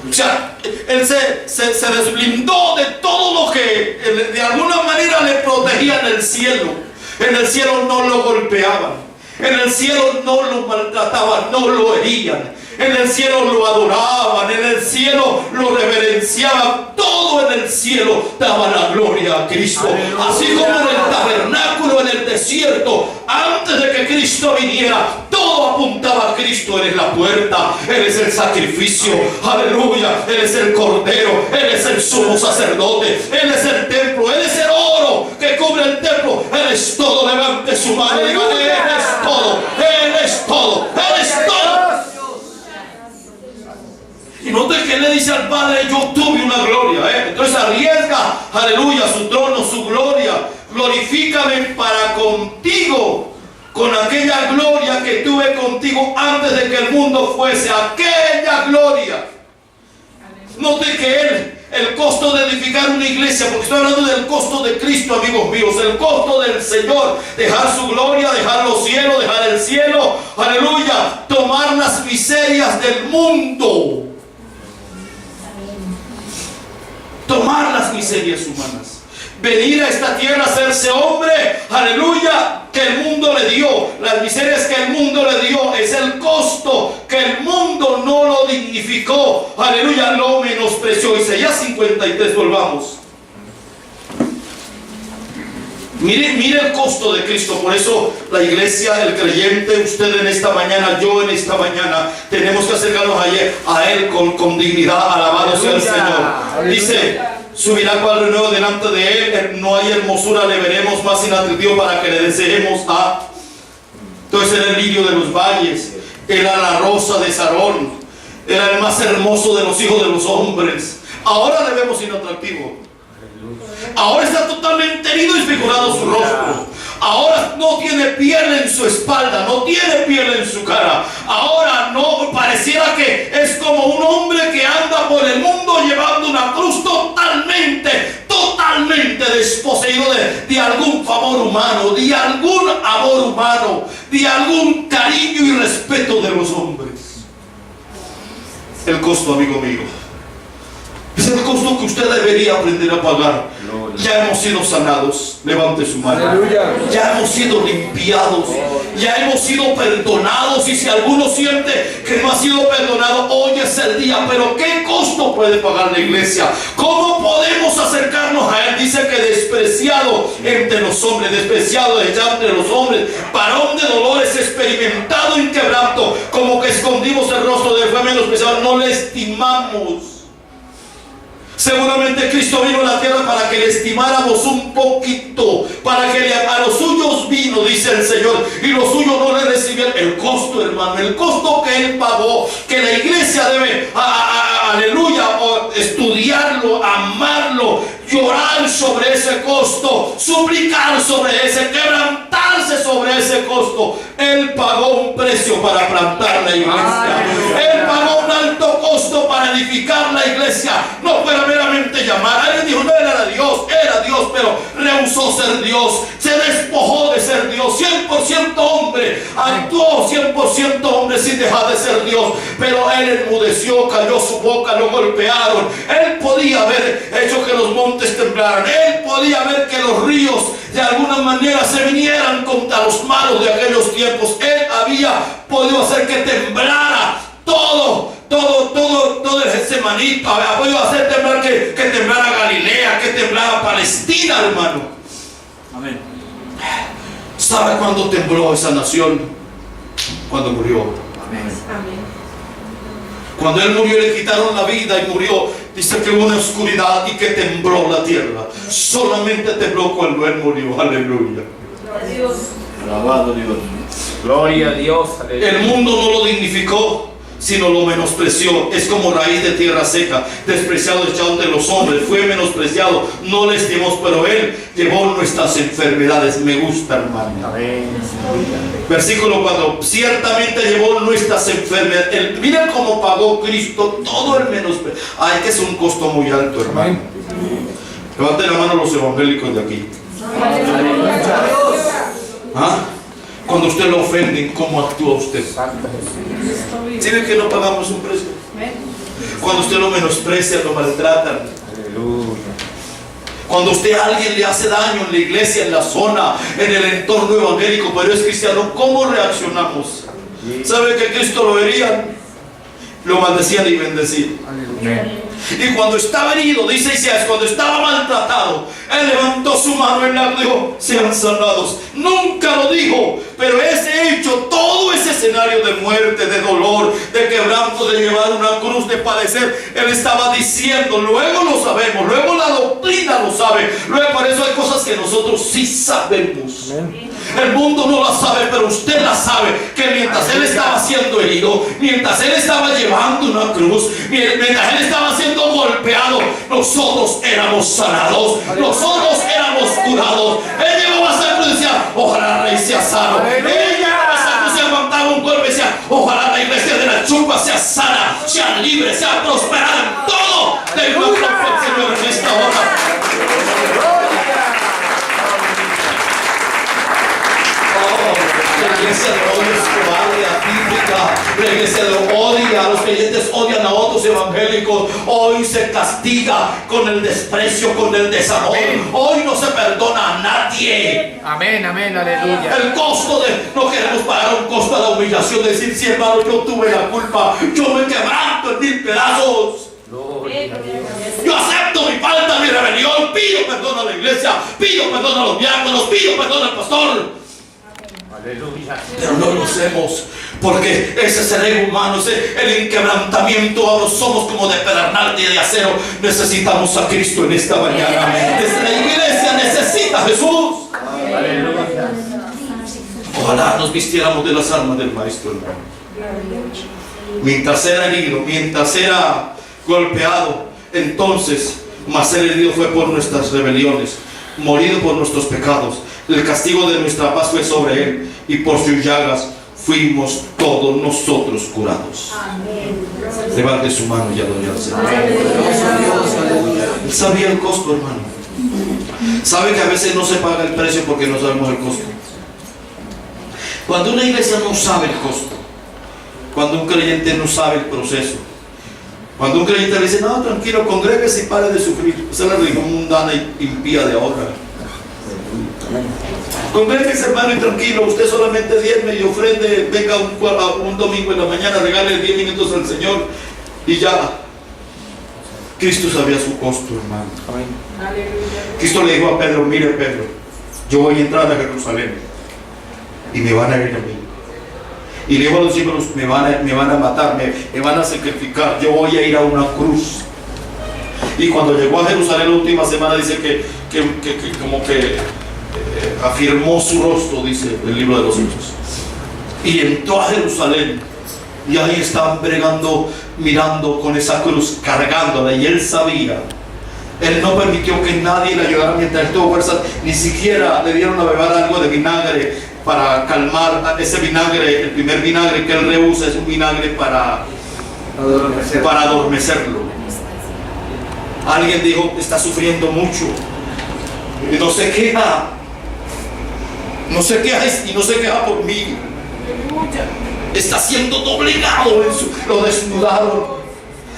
O sea, él se deslindó de todo lo que de alguna manera le protegía en el cielo. En el cielo no lo golpeaban, en el cielo no lo maltrataban, no lo herían. En el cielo lo adoraban, en el cielo lo reverenciaban. Todo en el cielo daba la gloria a Cristo. ¡Aleluya! Así como en el tabernáculo, en el desierto, antes de que Cristo viniera, todo apuntaba a Cristo. Él es la puerta, Él es el sacrificio, aleluya, Él es el cordero, Él es el sumo sacerdote, Él es el templo, Él es el oro que cubre el templo. Él es todo. Levante su mano y diga: Él es todo, Él es todo, Él es todo. Y note que le dice al Padre: yo tuve una gloria. Entonces arriesga, aleluya, su trono, su gloria. Glorifícame para contigo, con aquella gloria que tuve contigo antes de que el mundo fuese. Aquella gloria. Note que el costo de edificar una iglesia, porque estoy hablando del costo de Cristo, amigos míos, el costo del Señor, dejar su gloria, dejar los cielos, dejar el cielo, aleluya, tomar las miserias del mundo. Tomar las miserias humanas, venir a esta tierra, hacerse hombre, aleluya, que el mundo le dio. Las miserias que el mundo le dio es el costo que el mundo no lo dignificó, aleluya, lo menospreció. Isaías 53, volvamos. Mire el costo de Cristo. Por eso la iglesia, el creyente, usted en esta mañana, yo en esta mañana, tenemos que acercarnos a Él con dignidad. Alabado sea el Señor. Dice: subirá cual renuevo delante de Él, no hay hermosura le veremos más inatractivo para que le deseemos. Entonces era el lirio de los valles, era la rosa de Sarón, era el más hermoso de los hijos de los hombres. Ahora le vemos inatractivo. Ahora está totalmente herido y desfigurado su rostro. Ahora no tiene piel en su espalda, no tiene piel en su cara. Ahora no, pareciera que es como un hombre que anda por el mundo llevando una cruz, totalmente desposeído de algún favor humano, de algún amor humano, de algún cariño y respeto de los hombres. El costo, amigo mío, es el costo que usted debería aprender a pagar. Ya hemos sido sanados. Levante su mano. Aleluya. Ya hemos sido limpiados. Ya hemos sido perdonados. Y si alguno siente que no ha sido perdonado, hoy es el día. Pero ¿qué costo puede pagar la iglesia? ¿Cómo podemos acercarnos a Él? Dice que despreciado entre los hombres, despreciado entre los hombres, varón de dolores, experimentado en quebranto, como que escondimos el rostro de Él, fue menospreciado, no le estimamos. Seguramente Cristo vino a la tierra para que le estimáramos un poquito, para que a los suyos vino, dice el Señor, y los suyos no le recibieron. El costo, hermano, el costo que Él pagó, que la iglesia debe, aleluya, estudiarlo, amarlo, llorar sobre ese costo, suplicar sobre ese, quebrantarse sobre ese costo. Él pagó un precio para plantar la iglesia. Él pagó un alto costo para edificar la iglesia. No fuera meramente llamar. Alguien dijo: no, era Dios, pero rehusó ser Dios, se despojó de ser Dios, 100% hombre, actuó 100% hombre sin dejar de ser Dios, pero él enmudeció, cayó su boca, lo golpearon. Él podía haber hecho que los montes temblaran, él podía ver que los ríos de alguna manera se vinieran contra los malos de aquellos tiempos. Él había podido hacer que temblara todo el Getsemaní. Había podido hacer temblar que temblara Galilea, que temblara Palestina, hermano. Amén. ¿Sabe cuándo tembló esa nación? Cuando murió. Amén. Cuando él murió le quitaron la vida y murió. Dice que hubo una oscuridad y que tembló la tierra. Solamente tembló cuando él murió. Aleluya. Alabado Dios. Gloria a Dios. Aleluya. El mundo no lo dignificó, sino lo menospreció. Es como raíz de tierra seca, despreciado, echado entre los hombres. Fue menospreciado, no le estimamos, pero él llevó nuestras enfermedades. Me gusta, hermano. Amén. Versículo 4. Ciertamente llevó nuestras enfermedades. Mira cómo pagó Cristo todo el menosprecio. Ay, que es un costo muy alto, hermano. Levanten la mano los evangélicos de aquí. ¿Ah? Cuando usted lo ofenden, ¿cómo actúa usted? ¿Sí ve que no pagamos un precio? Cuando usted lo menosprecia, lo maltratan. Aleluya. Cuando usted a alguien le hace daño en la iglesia, en la zona, en el entorno evangélico, pero es cristiano, ¿cómo reaccionamos? ¿Sabe que Cristo lo vería? Lo maldecían y bendecían. Amén. Y cuando estaba herido, dice Isaías, cuando estaba maltratado, él levantó su mano en la y dijo: sean sanados. Nunca lo dijo, pero ese hecho, todo ese escenario de muerte, de dolor, de quebranto, de llevar una cruz, de padecer, él estaba diciendo. Luego lo sabemos, luego la doctrina lo sabe, luego por eso hay cosas que nosotros sí sabemos. El mundo no la sabe, pero usted la sabe, que mientras él estaba siendo herido, mientras él estaba llevando una cruz, mientras él estaba siendo golpeado, nosotros éramos sanados, nosotros éramos curados. Él llevaba esa cruz y decía: ojalá el rey sea sano. Él llevaba esa cruz y levantaba un golpe y decía: ojalá la iglesia de la Chupa sea sana, sea libre, sea prosperada en todo. Denle un aplauso al Señor en esta hora. La iglesia de hoy es cobarde, atípica. La iglesia de odia, los creyentes odian a otros evangélicos. Hoy se castiga con el desprecio, con el desamor. Hoy no se perdona a nadie. Amén, amén, aleluya. El costo de, no queremos pagar un costo de la humillación, decir: sí, hermano, yo tuve la culpa, yo me quebranto en 1000 pedazos. Yo acepto mi falta, mi rebelión, pido perdón a la iglesia, pido perdón a los diáconos, pido perdón al pastor. Aleluya. Pero no lo hacemos, porque ese es el ego humano, ese el inquebrantamiento. Ahora somos como de pedernal y de acero. Necesitamos a Cristo en esta mañana. La iglesia necesita a Jesús. Aleluya. Ojalá nos vistiéramos de las armas del Maestro, hermano. Mientras era herido, mientras era golpeado, entonces, mas el herido fue por nuestras rebeliones, morido por nuestros pecados. El castigo de nuestra paz fue sobre él, y por sus llagas fuimos todos nosotros curados. Amén. Levante su mano y adore al Señor. Él sabía el costo, hermano. Sabe que a veces no se paga el precio porque no sabemos el costo. Cuando una iglesia no sabe el costo, cuando un creyente no sabe el proceso, cuando un creyente le dice: no, tranquilo, congréguese y pare de sufrir. Esa es la religión mundana y impía de ahora. Congréguese, hermano, y tranquilo, usted solamente diezme y ofrende, venga un domingo en la mañana, regale 10 minutos al Señor y ya. Cristo sabía su costo, hermano. Cristo le dijo a Pedro: mire, Pedro, yo voy a entrar a Jerusalén y me van a ir a mí. Y le dijo a los discípulos: me van a matar, me van a sacrificar, yo voy a ir a una cruz. Y cuando llegó a Jerusalén la última semana, dice que como que afirmó su rostro, dice el libro de los Hechos, y entró a Jerusalén, y ahí estaban bregando, mirando con esa cruz, cargándola, y él sabía. Él no permitió que nadie le ayudara mientras él tuvo fuerza. Ni siquiera le dieron a beber algo de vinagre para calmar ese vinagre. El primer vinagre que él rehúsa es un vinagre para adormecerlo. Alguien dijo: está sufriendo mucho y no se queja. No se queja, y no se queja por mí. Está siendo doblegado, lo desnudaron.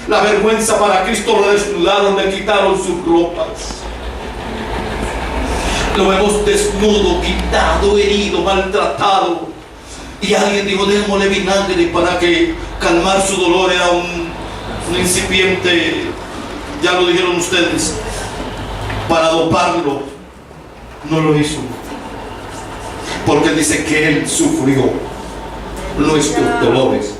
La vergüenza para Cristo lo desnudaron, le quitaron sus ropas. Lo vemos desnudo, quitado, herido, maltratado. Y alguien dijo, démosle vinagre para que calmar su dolor. Era un incipiente, ya lo dijeron ustedes, para doparlo. No lo hizo, porque dice que Él sufrió nuestros dolores.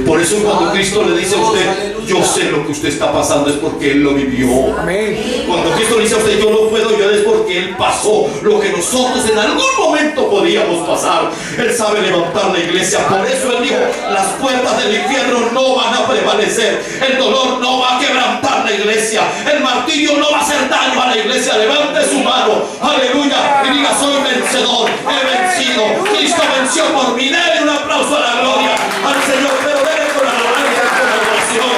Por eso cuando Cristo le dice a usted, yo sé lo que usted está pasando, es porque Él lo vivió. Amén. Cuando Cristo le dice a usted, yo no puedo llorar, es porque Él pasó lo que nosotros en algún momento podíamos pasar. Él sabe levantar la iglesia. Por eso Él dijo, las puertas del infierno no van a prevalecer. El dolor no va a quebrantar la iglesia. El martirio no va a hacer daño a la iglesia. Levante su mano, aleluya, y diga, soy vencedor, he vencido. Cristo venció por mí. Denle un aplauso a la gloria al Señor, pero denle con la alabanza y con la oración.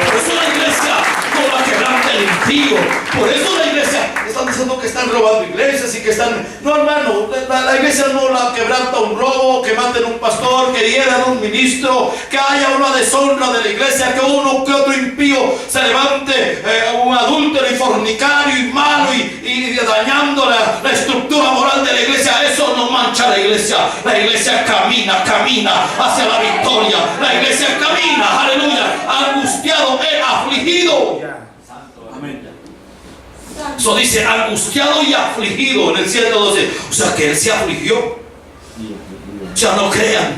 Por eso la iglesia no la quebranta el impío. Por eso la iglesia, están diciendo que están robando iglesias y que están... No, hermano, la iglesia no la quebranta un robo, que maten un pastor, que hieran un ministro, que haya una deshonra de la iglesia, que uno que otro impío se levante, un adúltero y fornicario y malo y dañando la estructura moral de la iglesia. Eso no mancha la iglesia. La iglesia camina hacia la victoria. La iglesia camina, aleluya, angustiado, afligido. Amén. Eso dice angustiado y afligido en el 112. O sea que Él se afligió. O sea, no crean,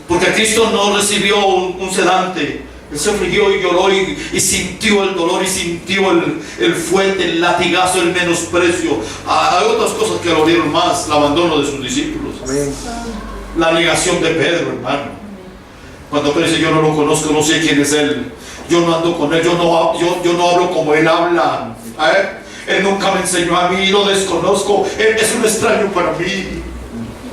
porque Cristo no recibió un sedante. Él se afligió y lloró y sintió el dolor y sintió el fuerte, el latigazo, el menosprecio. Hay otras cosas que lo dieron más: el abandono de sus discípulos. Amén. La negación de Pedro, hermano. Cuando Pedro dice, yo no lo conozco, no sé quién es Él, yo no ando con Él, yo no hablo como Él habla. Él nunca me enseñó a mí, lo desconozco, Él es un extraño para mí.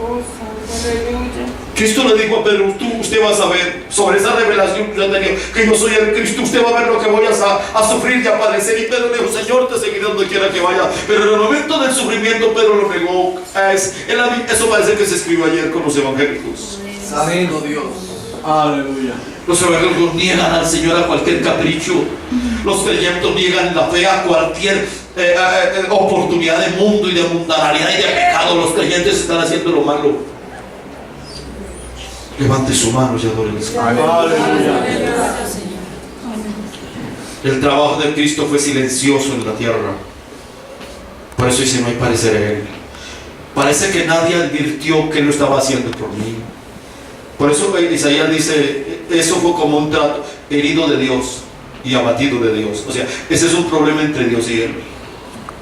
Oh, santo, aleluya. Cristo le dijo a Pedro, usted va a saber sobre esa revelación que yo tenía, que yo soy el Cristo, usted va a ver lo que voy a sufrir y a padecer. Y Pedro le dijo, Señor, te seguiré donde quiera que vaya. Pero en el momento del sufrimiento Pedro lo negó. Eso parece que se escribió ayer con los evangélicos. Amén. Dios. Aleluya. Los evangélicos niegan al Señor a cualquier capricho. Los creyentes niegan la fe a cualquier oportunidad de mundo y de mundanalidad y de pecado. Los creyentes están haciendo lo malo. Levante su mano y adore al Señor. Aleluya. El trabajo de Cristo fue silencioso en la tierra. Por eso dice, no hay parecer a Él. Parece que nadie advirtió que Él lo estaba haciendo por mí. Por eso Isaías dice, eso fue como un trato herido de Dios y abatido de Dios. O sea, ese es un problema entre Dios y Él.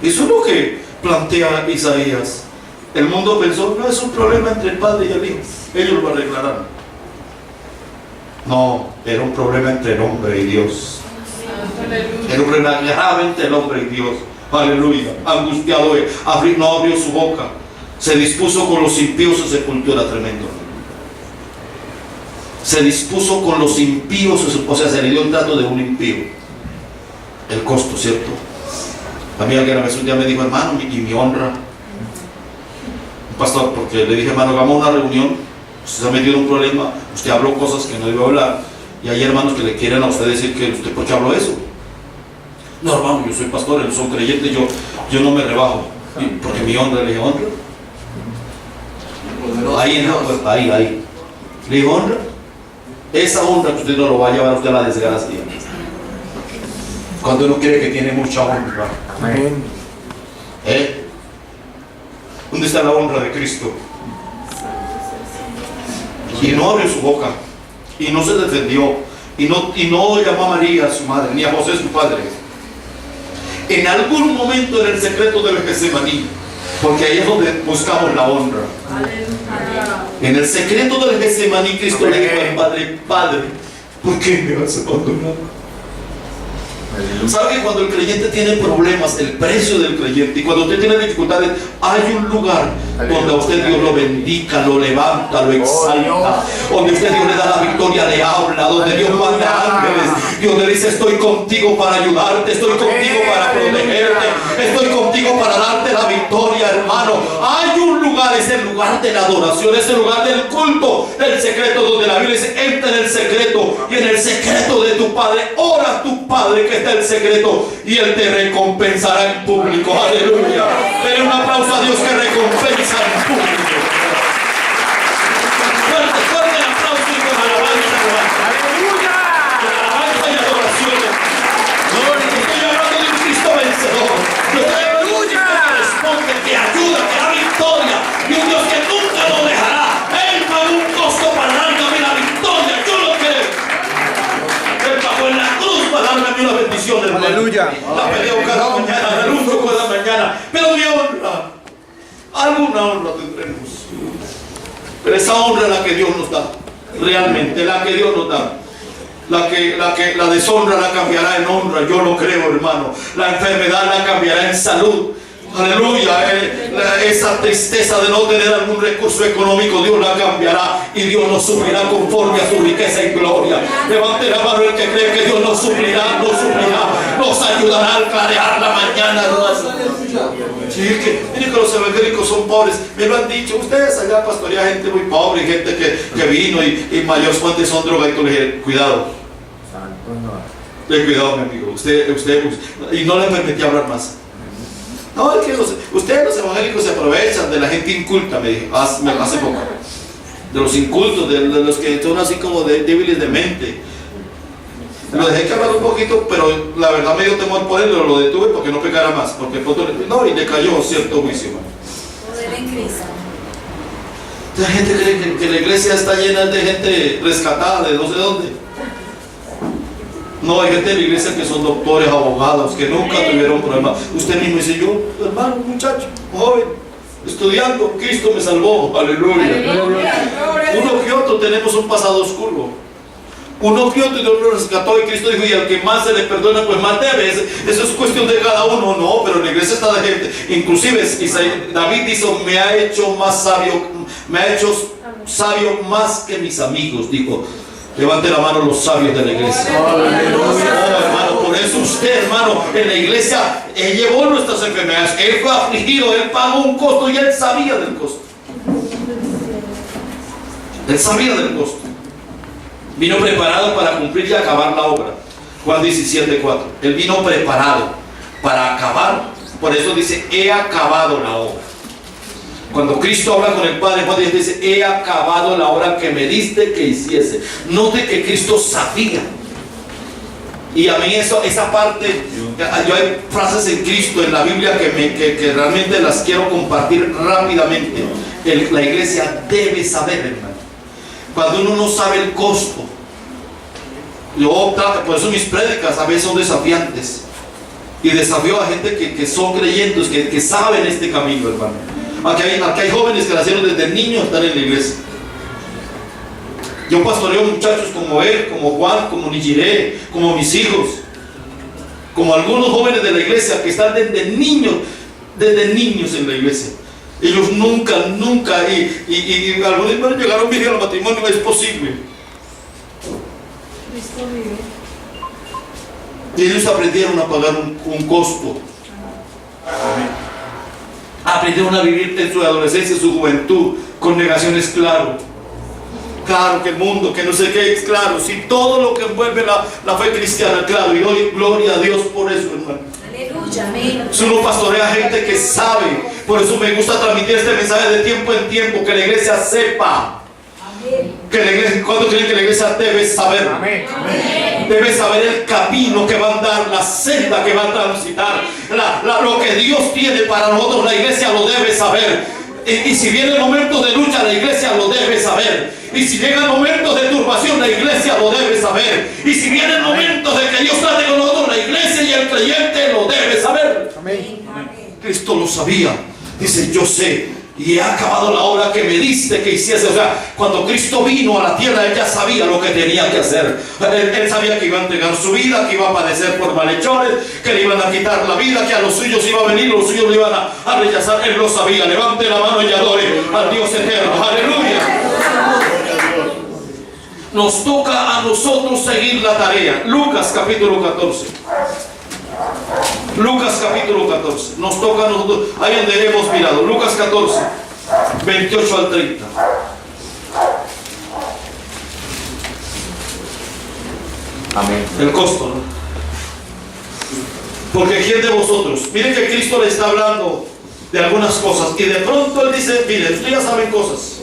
Eso es lo que plantea Isaías. El mundo pensó, no, es un problema entre el Padre y el Hijo, ellos lo arreglarán. No, era un problema entre el hombre y Dios. Era un problema grave entre el hombre y Dios. Aleluya. Angustiado, no abrió su boca. Se dispuso con los impíos a sepultura. Tremendo. Se dispuso con los impíos, o sea, se le dio el trato de un impío. El costo, ¿cierto? A mí alguien a veces un día me dijo, hermano, y mi honra. Pastor, porque le dije, hermano, hagamos una reunión, usted se ha metido en un problema, usted habló cosas que no debió hablar, y hay hermanos que le quieren a usted decir que usted, ¿por qué habló eso? No, hermano, yo soy pastor, él son creyente, yo no me rebajo, porque mi honra. Le dije, ¿honra? Ahí. Le dije, ¿honra? Esa honra que usted no lo va a llevar a usted a la desgracia. Cuando uno cree que tiene mucha honra. Amén. ¿Dónde está la honra de Cristo? Y no abrió su boca, y no se defendió, y no llamó a María su madre, ni a José su padre. En algún momento en el secreto del Getsemaní, porque ahí es donde buscamos la honra. En el secreto del Getsemaní, Cristo le dijo al Padre, Padre, ¿por qué me has abandonado? ¿Sabe que cuando el creyente tiene problemas, el precio del creyente, y cuando usted tiene dificultades, hay un lugar donde a usted Dios lo bendiga, lo levanta, lo exalta, donde usted Dios le da la victoria, le habla, donde Dios manda ángeles, Dios le dice: estoy contigo para ayudarte, estoy contigo para protegerte, estoy contigo para darte la victoria, hermano. Hay un lugar, es el lugar de la adoración, es el lugar del culto, del secreto, donde la Biblia dice: entra en el secreto, y en el secreto de tu Padre ora a tu Padre que está en el secreto, y Él te recompensará en público. Aleluya. Denle un aplauso a Dios que recompensa en público. Fuerte, fuerte el aplauso y con alabanza, hermano. Aleluya. Con alabanza y adoración. Estoy hablando de un Cristo vencedor. Yo estoy hablando de un Cristo que responde, que ayuda, que da victoria, y un Dios que nunca lo dejará. Él pagó un costo para darme a mí la victoria. Yo lo creo. Él pagó en la cruz para darme a mí una bendición, hermano. Aleluya. La peleo cada mañana, la lucho cada mañana. Pero mi honra, alguna honra tendremos. Pero esa honra es la que Dios nos da. Realmente, la que Dios nos da. La deshonra la cambiará en honra. Yo lo creo, hermano. La enfermedad la cambiará en salud. Aleluya. Esa tristeza de no tener algún recurso económico, Dios la cambiará, y Dios nos suplirá conforme a su riqueza y gloria. Levante la mano el que cree que Dios nos suplirá, nos ayudará a clarear la mañana, hermano. Sí, miren que los evangélicos son pobres. Me lo han dicho. Ustedes allá pastorean gente muy pobre, gente que vino y mayores fuentes son drogadictos. Le dije: cuidado. Cuidado, mi amigo. Usted, y no le permití hablar más. No, es que ustedes los evangélicos se aprovechan de la gente inculta, me dijo hace poco. De los incultos, de los que son así como débiles de mente. Lo dejé que hablar un poquito, pero la verdad me dio temor por él, lo detuve porque no pecara más. Porque no, y le cayó cierto juicio. Poder en Cristo. La gente cree que la iglesia está llena de gente rescatada de no sé dónde. No, hay gente de la iglesia que son doctores, abogados, que nunca tuvieron problemas. Usted mismo dice: yo, hermano, muchacho, joven, estudiando, Cristo me salvó. Aleluya. Uno que otro tenemos un pasado oscuro. Uno que otro Dios lo rescató, y Cristo dijo: y al que más se le perdona, pues más debe. Eso es cuestión de cada uno. No, pero la iglesia está de gente. Inclusive David dijo: me ha hecho sabio más que mis amigos, dijo. Levante la mano los sabios de la iglesia. Oh, hermano, por eso usted, hermano, en la iglesia, Él llevó nuestras enfermedades, Él fue afligido, Él pagó un costo, y Él sabía del costo. Él sabía del costo. Vino preparado para cumplir y acabar la obra. Juan 17:4. Él vino preparado para acabar. Por eso dice: he acabado la obra. Cuando Cristo habla con el Padre, Juan dice: he acabado la obra que me diste que hiciese. Note que Cristo sabía. Y a mí esa parte, yo hay frases en Cristo, en la Biblia, que realmente las quiero compartir rápidamente. La iglesia debe saber, hermano. Cuando uno no sabe el costo, por eso mis prédicas a veces son desafiantes. Y desafío a gente que son creyentes, que saben este camino, hermano. Aquí hay jóvenes que nacieron desde niños, están en la iglesia. Yo pastoreo muchachos como él, como Juan, como Nijiré, como mis hijos, como algunos jóvenes de la iglesia que están desde niños en la iglesia. Ellos nunca, y algunos hermanos llegaron virgen al matrimonio. Es posible. Cristo vive. Y ellos aprendieron a pagar un costo. Aprendieron a vivir en su adolescencia, su juventud, con negaciones, claro que el mundo, que no sé qué, es claro, si todo lo que envuelve la fe cristiana, claro, y doy gloria a Dios por eso, hermano. Aleluya, amén. Si uno pastorea a gente que sabe, por eso me gusta transmitir este mensaje de tiempo en tiempo, que la iglesia sepa. Que la iglesia, ¿cuánto creen que la iglesia debe saber? Amén. Debe saber el camino que va a andar, la senda que va a transitar, lo que Dios tiene para nosotros. La iglesia lo debe saber. Y si viene el momento de lucha, la iglesia lo debe saber. Y si llega el momento de turbación, la iglesia lo debe saber. Y si viene el momento de que Dios trate con nosotros, la iglesia y el creyente lo debe saber. Amén. Cristo lo sabía. Dice: yo sé. y he acabado la obra que me diste que hiciese. O sea, cuando Cristo vino a la tierra, Él ya sabía lo que tenía que hacer. Él sabía que iba a entregar su vida, que iba a padecer por malhechores, que le iban a quitar la vida, que a los suyos iba a venir, los suyos lo iban a rechazar. Él lo sabía. Levante la mano y adore al Dios eterno. Aleluya. Nos toca a nosotros seguir la tarea. Lucas capítulo 14. Lucas capítulo 14. Nos toca a nosotros. Ahí donde hemos mirado. Lucas 14, 28 al 30. Amén. El costo, ¿no? Porque ¿quién de vosotros? Miren que Cristo le está hablando de algunas cosas. Y de pronto Él dice, miren, ustedes ya saben cosas.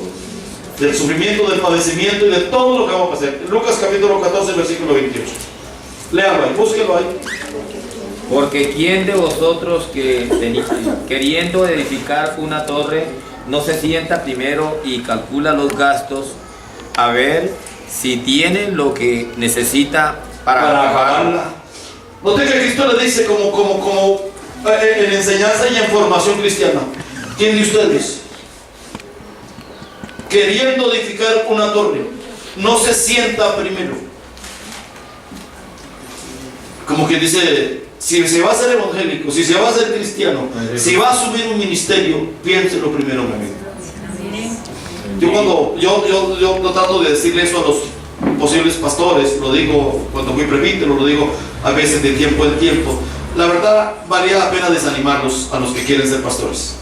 Del sufrimiento, del padecimiento y de todo lo que vamos a hacer. Lucas capítulo 14, versículo 28. Léalo ahí, búsquelo ahí. Porque ¿quién de vosotros que queriendo edificar una torre no se sienta primero y calcula los gastos a ver si tiene lo que necesita para acabarla? Note que Cristo le dice como en enseñanza y en formación cristiana. ¿Quién de ustedes, queriendo edificar una torre, no se sienta primero? Como que dice, si se va a ser evangélico, si se va a ser cristiano, si va a asumir un ministerio, piénselo primero, mi amigo. Yo trato de decirle eso a los posibles pastores, lo digo cuando fui presbítero, lo digo a veces de tiempo en tiempo. La verdad, valía la pena desanimarlos a los que quieren ser pastores.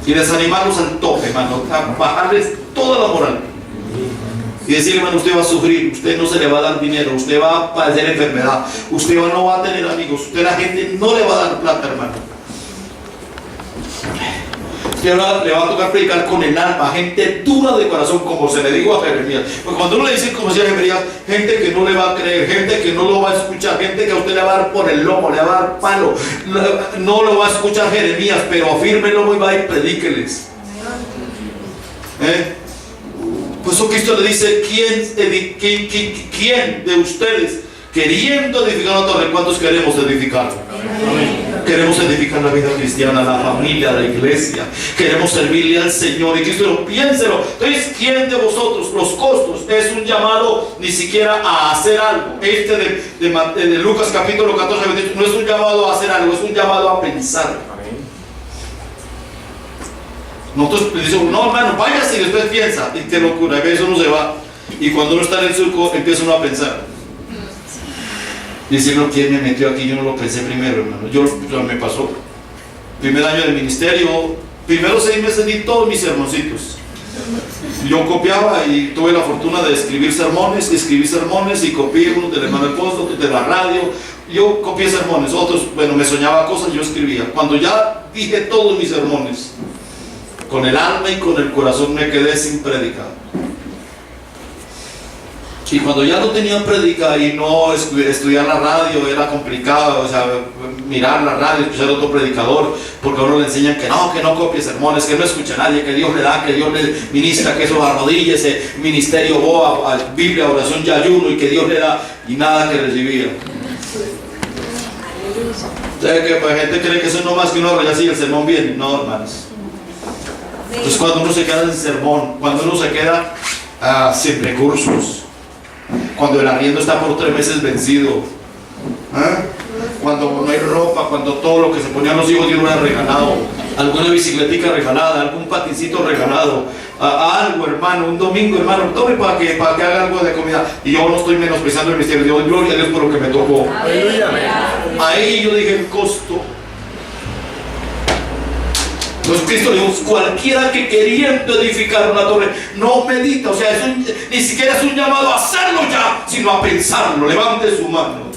Y desanimarlos al tope, hermano, a bajarles toda la moral. Y decirle, hermano, usted va a sufrir, usted no se le va a dar dinero, usted va a padecer enfermedad, usted no va a tener amigos, usted a la gente no le va a dar plata, hermano. Usted le va a tocar predicar con el alma, gente dura de corazón, como se le dijo a Jeremías. Porque cuando uno le dice, como decía Jeremías, gente que no le va a creer, gente que no lo va a escuchar, gente que a usted le va a dar por el lomo, le va a dar palo, no lo va a escuchar Jeremías, pero afirme el lomo y va y predíqueles. Por eso Cristo le dice, ¿quién de ustedes queriendo edificar una torre? ¿Cuántos queremos edificar? Queremos edificar la vida cristiana, la familia, la iglesia. Queremos servirle al Señor. Y Cristo, piénselo. Entonces, ¿quién de vosotros? Los costos es un llamado ni siquiera a hacer algo. De Lucas capítulo 14, 28, no es un llamado a hacer algo, es un llamado a pensar. Nosotros le decimos, no, hermano, váyase y después piensa. Y qué locura, a veces uno se va. Y cuando uno está en el surco, empieza uno a pensar. Diciendo, ¿quién me metió aquí? Yo no lo pensé primero, hermano. Me pasó. Primer año de ministerio, primeros 6 meses di todos mis sermoncitos. Yo copiaba y tuve la fortuna de escribir sermones, y copié uno del hermano Alfonso, de la radio. Yo copié sermones, otros, bueno, me soñaba cosas, yo escribía. Cuando ya dije todos mis sermones, con el alma y con el corazón me quedé sin predicar. Y cuando ya no tenía predica y no estudiar la radio era complicado, o sea, mirar la radio, escuchar a otro predicador, porque a uno le enseñan que no copie sermones, que no escuche a nadie, que Dios le da, que Dios le ministra, que eso arrodíllese, ministerio boa, Biblia, oración y ayuno, y que Dios le da, y nada que recibía. Entonces, que pues, gente cree que eso no más que uno arrolla así, el sermón viene. No, hermanos. Entonces, cuando uno se queda sin sermón, cuando uno se queda sin recursos, cuando el arriendo está por 3 meses vencido, cuando no hay ropa, cuando todo lo que se ponían los hijos Dios lo ha regalado, alguna bicicletica regalada, algún patincito regalado, algo, hermano, un domingo, hermano, tome para que haga algo de comida. Y yo no estoy menospreciando el misterio, yo doy gloria a Dios por lo que me tocó. Ahí yo dije el costo. Entonces Cristo le dijo, cualquiera que queriendo edificar una torre no medita, o sea, ni siquiera es un llamado a hacerlo ya, sino a pensarlo. Levante su mano.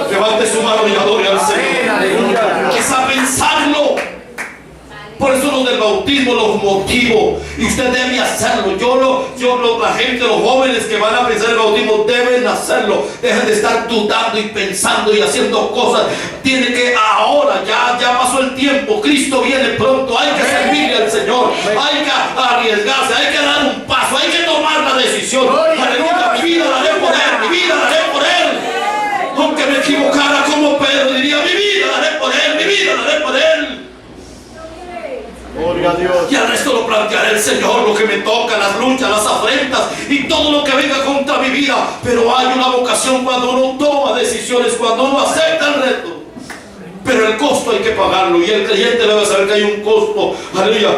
Levante su mano y adore al Señor. Es a pensarlo. Por eso los del bautismo los motivo, y usted debe hacerlo. La gente, los jóvenes que van a pensar el bautismo deben hacerlo. Dejen de estar dudando y pensando y haciendo cosas. Tiene que ahora, ya pasó el tiempo, Cristo viene pronto, hay que servirle al Señor, hay que arriesgarse, hay que dar un paso, hay que tomar la decisión. Aleluya, mi vida la haré por Él, mi vida la haré por Él. Aunque me equivocara como Pedro, diría, mi vida la haré por Él, mi vida la haré por Él. Gloria a Dios. Y al resto lo planteará el Señor, lo que me toca, las luchas, las afrentas y todo lo que venga contra mi vida. Pero hay una vocación cuando uno toma decisiones, cuando uno acepta el reto. Pero el costo hay que pagarlo, y el creyente debe saber que hay un costo. Aleluya.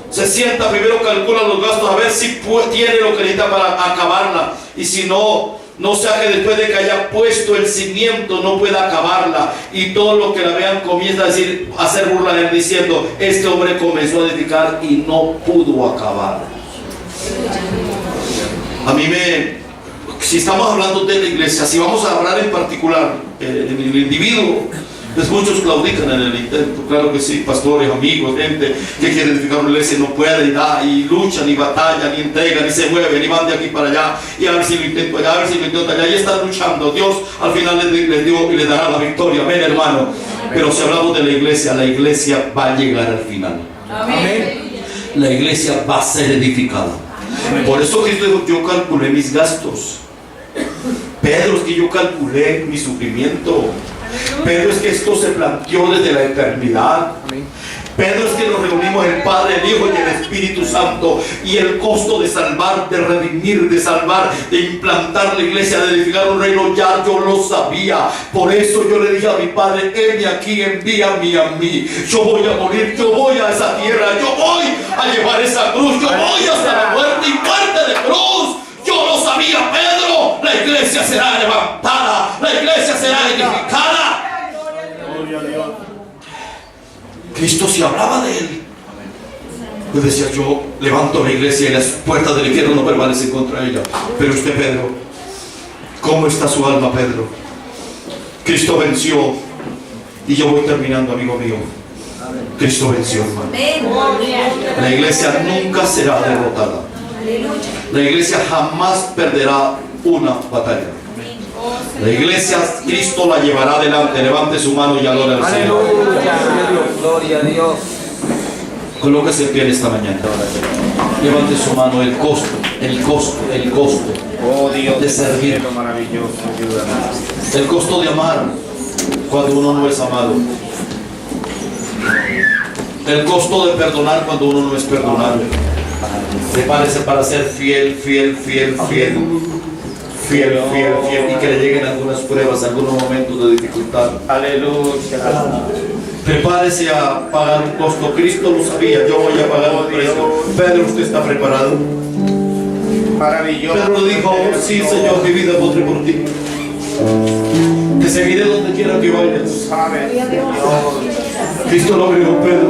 Se sienta primero, calcula los gastos, a ver si tiene lo que necesita para acabarla. Y si no, no sea que después de que haya puesto el cimiento no pueda acabarla. Y todo lo que la vean comienza a decir, a hacer burla de él, diciendo: este hombre comenzó a edificar y no pudo acabar. A mí si estamos hablando de la iglesia, si vamos a hablar en particular en el individuo, pues muchos claudican en el intento. Claro que sí, pastores, amigos, gente que quiere edificar una iglesia y no puede, y luchan, y batallan, y entregan, y se mueven, y van de aquí para allá, y a ver si lo intento allá, a ver si lo intento allá, y están luchando. Dios al final les dio y les dará la victoria. Amén, hermano. Pero si hablamos de la iglesia va a llegar al final. Amén. La iglesia va a ser edificada. Por eso Cristo dijo: yo calculé mis gastos. Pedro, es que yo calculé mi sufrimiento. Pedro, es que esto se planteó desde la eternidad. Pedro, es que nos reunimos el Padre, el Hijo y el Espíritu Santo. Y el costo de salvar, de redimir, de salvar, de implantar la iglesia, de edificar un reino, ya yo lo sabía. Por eso yo le dije a mi Padre: heme aquí, envíame a mí. Yo voy a morir, yo voy a esa tierra, yo voy a llevar esa cruz, yo voy hasta la muerte y muerte de cruz. Yo lo sabía, Pedro. La iglesia será levantada, la iglesia será edificada. Gloria a Dios. Cristo, si hablaba de él, pues decía: yo levanto la iglesia y las puertas del infierno no permanecen contra ella. Pero usted, Pedro, ¿cómo está su alma, Pedro? Cristo venció. Y yo voy terminando, amigo mío. Cristo venció, hermano. La iglesia nunca será derrotada. La iglesia jamás perderá una batalla. La iglesia, Cristo la llevará adelante. Levante su mano y adore al Señor. Gloria a Dios. Colóquese en pie esta mañana. Levante su mano. El costo Oh Dios de servir. cielo maravilloso, ayúdanos. El costo de amar cuando uno no es amado. El costo de perdonar cuando uno no es perdonado. Prepárese para ser fiel, y que le lleguen algunas pruebas, algunos momentos de dificultad. Aleluya. Prepárese a pagar un costo. Cristo lo sabía: yo voy a pagar un precio. Pedro, ¿usted está preparado? Maravilloso. Pedro dijo: sí, Señor, mi vida pondré por ti. Te seguiré donde quiera que vayas. Cristo lo dijo: Pedro,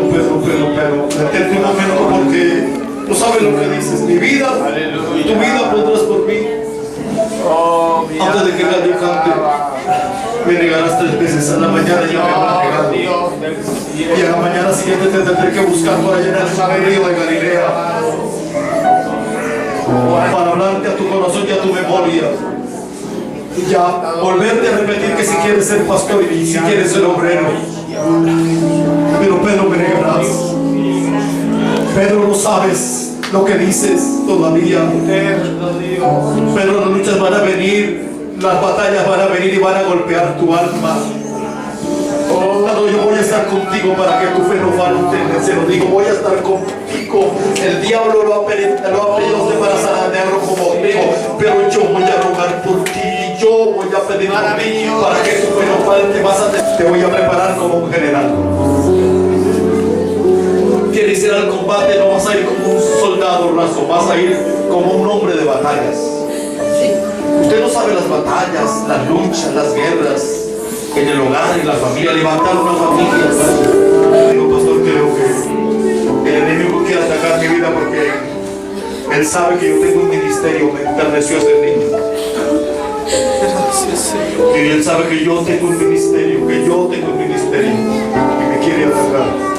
detente un momento, porque no sabes lo que dices. Mi vida, tu vida pondrás por mí. Antes de que nadie cante, me negarás 3 veces. A la mañana ya me habrás negado, y a la mañana siguiente te tendré que buscar para llenar el río de Galilea, para hablarte a tu corazón y a tu memoria, y ya volverte a repetir que si quieres ser pastor y si quieres ser obrero. Pero Pedro, me negarás. Pedro, no sabes lo que dices todavía. Pero las luchas van a venir, las batallas van a venir y van a golpear tu alma. Yo voy a estar contigo para que tu fe no falte. Se lo digo: voy a estar contigo. El diablo lo ha pedido para zarandearlo como trigo, pero yo voy a rogar por ti. Yo voy a pedir por ti para que tu fe no falte. Te voy a preparar como un general. Quieres ir al combate, no vas a ir como un soldado raso, vas a ir como un hombre de batallas. Usted no sabe las batallas, las luchas, las guerras en el hogar, en la familia, levantar una familia. Digo: pastor, creo que el enemigo quiere atacar mi vida porque él sabe que yo tengo un ministerio. Me enterneció ese niño. Y él sabe que yo tengo un ministerio, y me quiere atacar.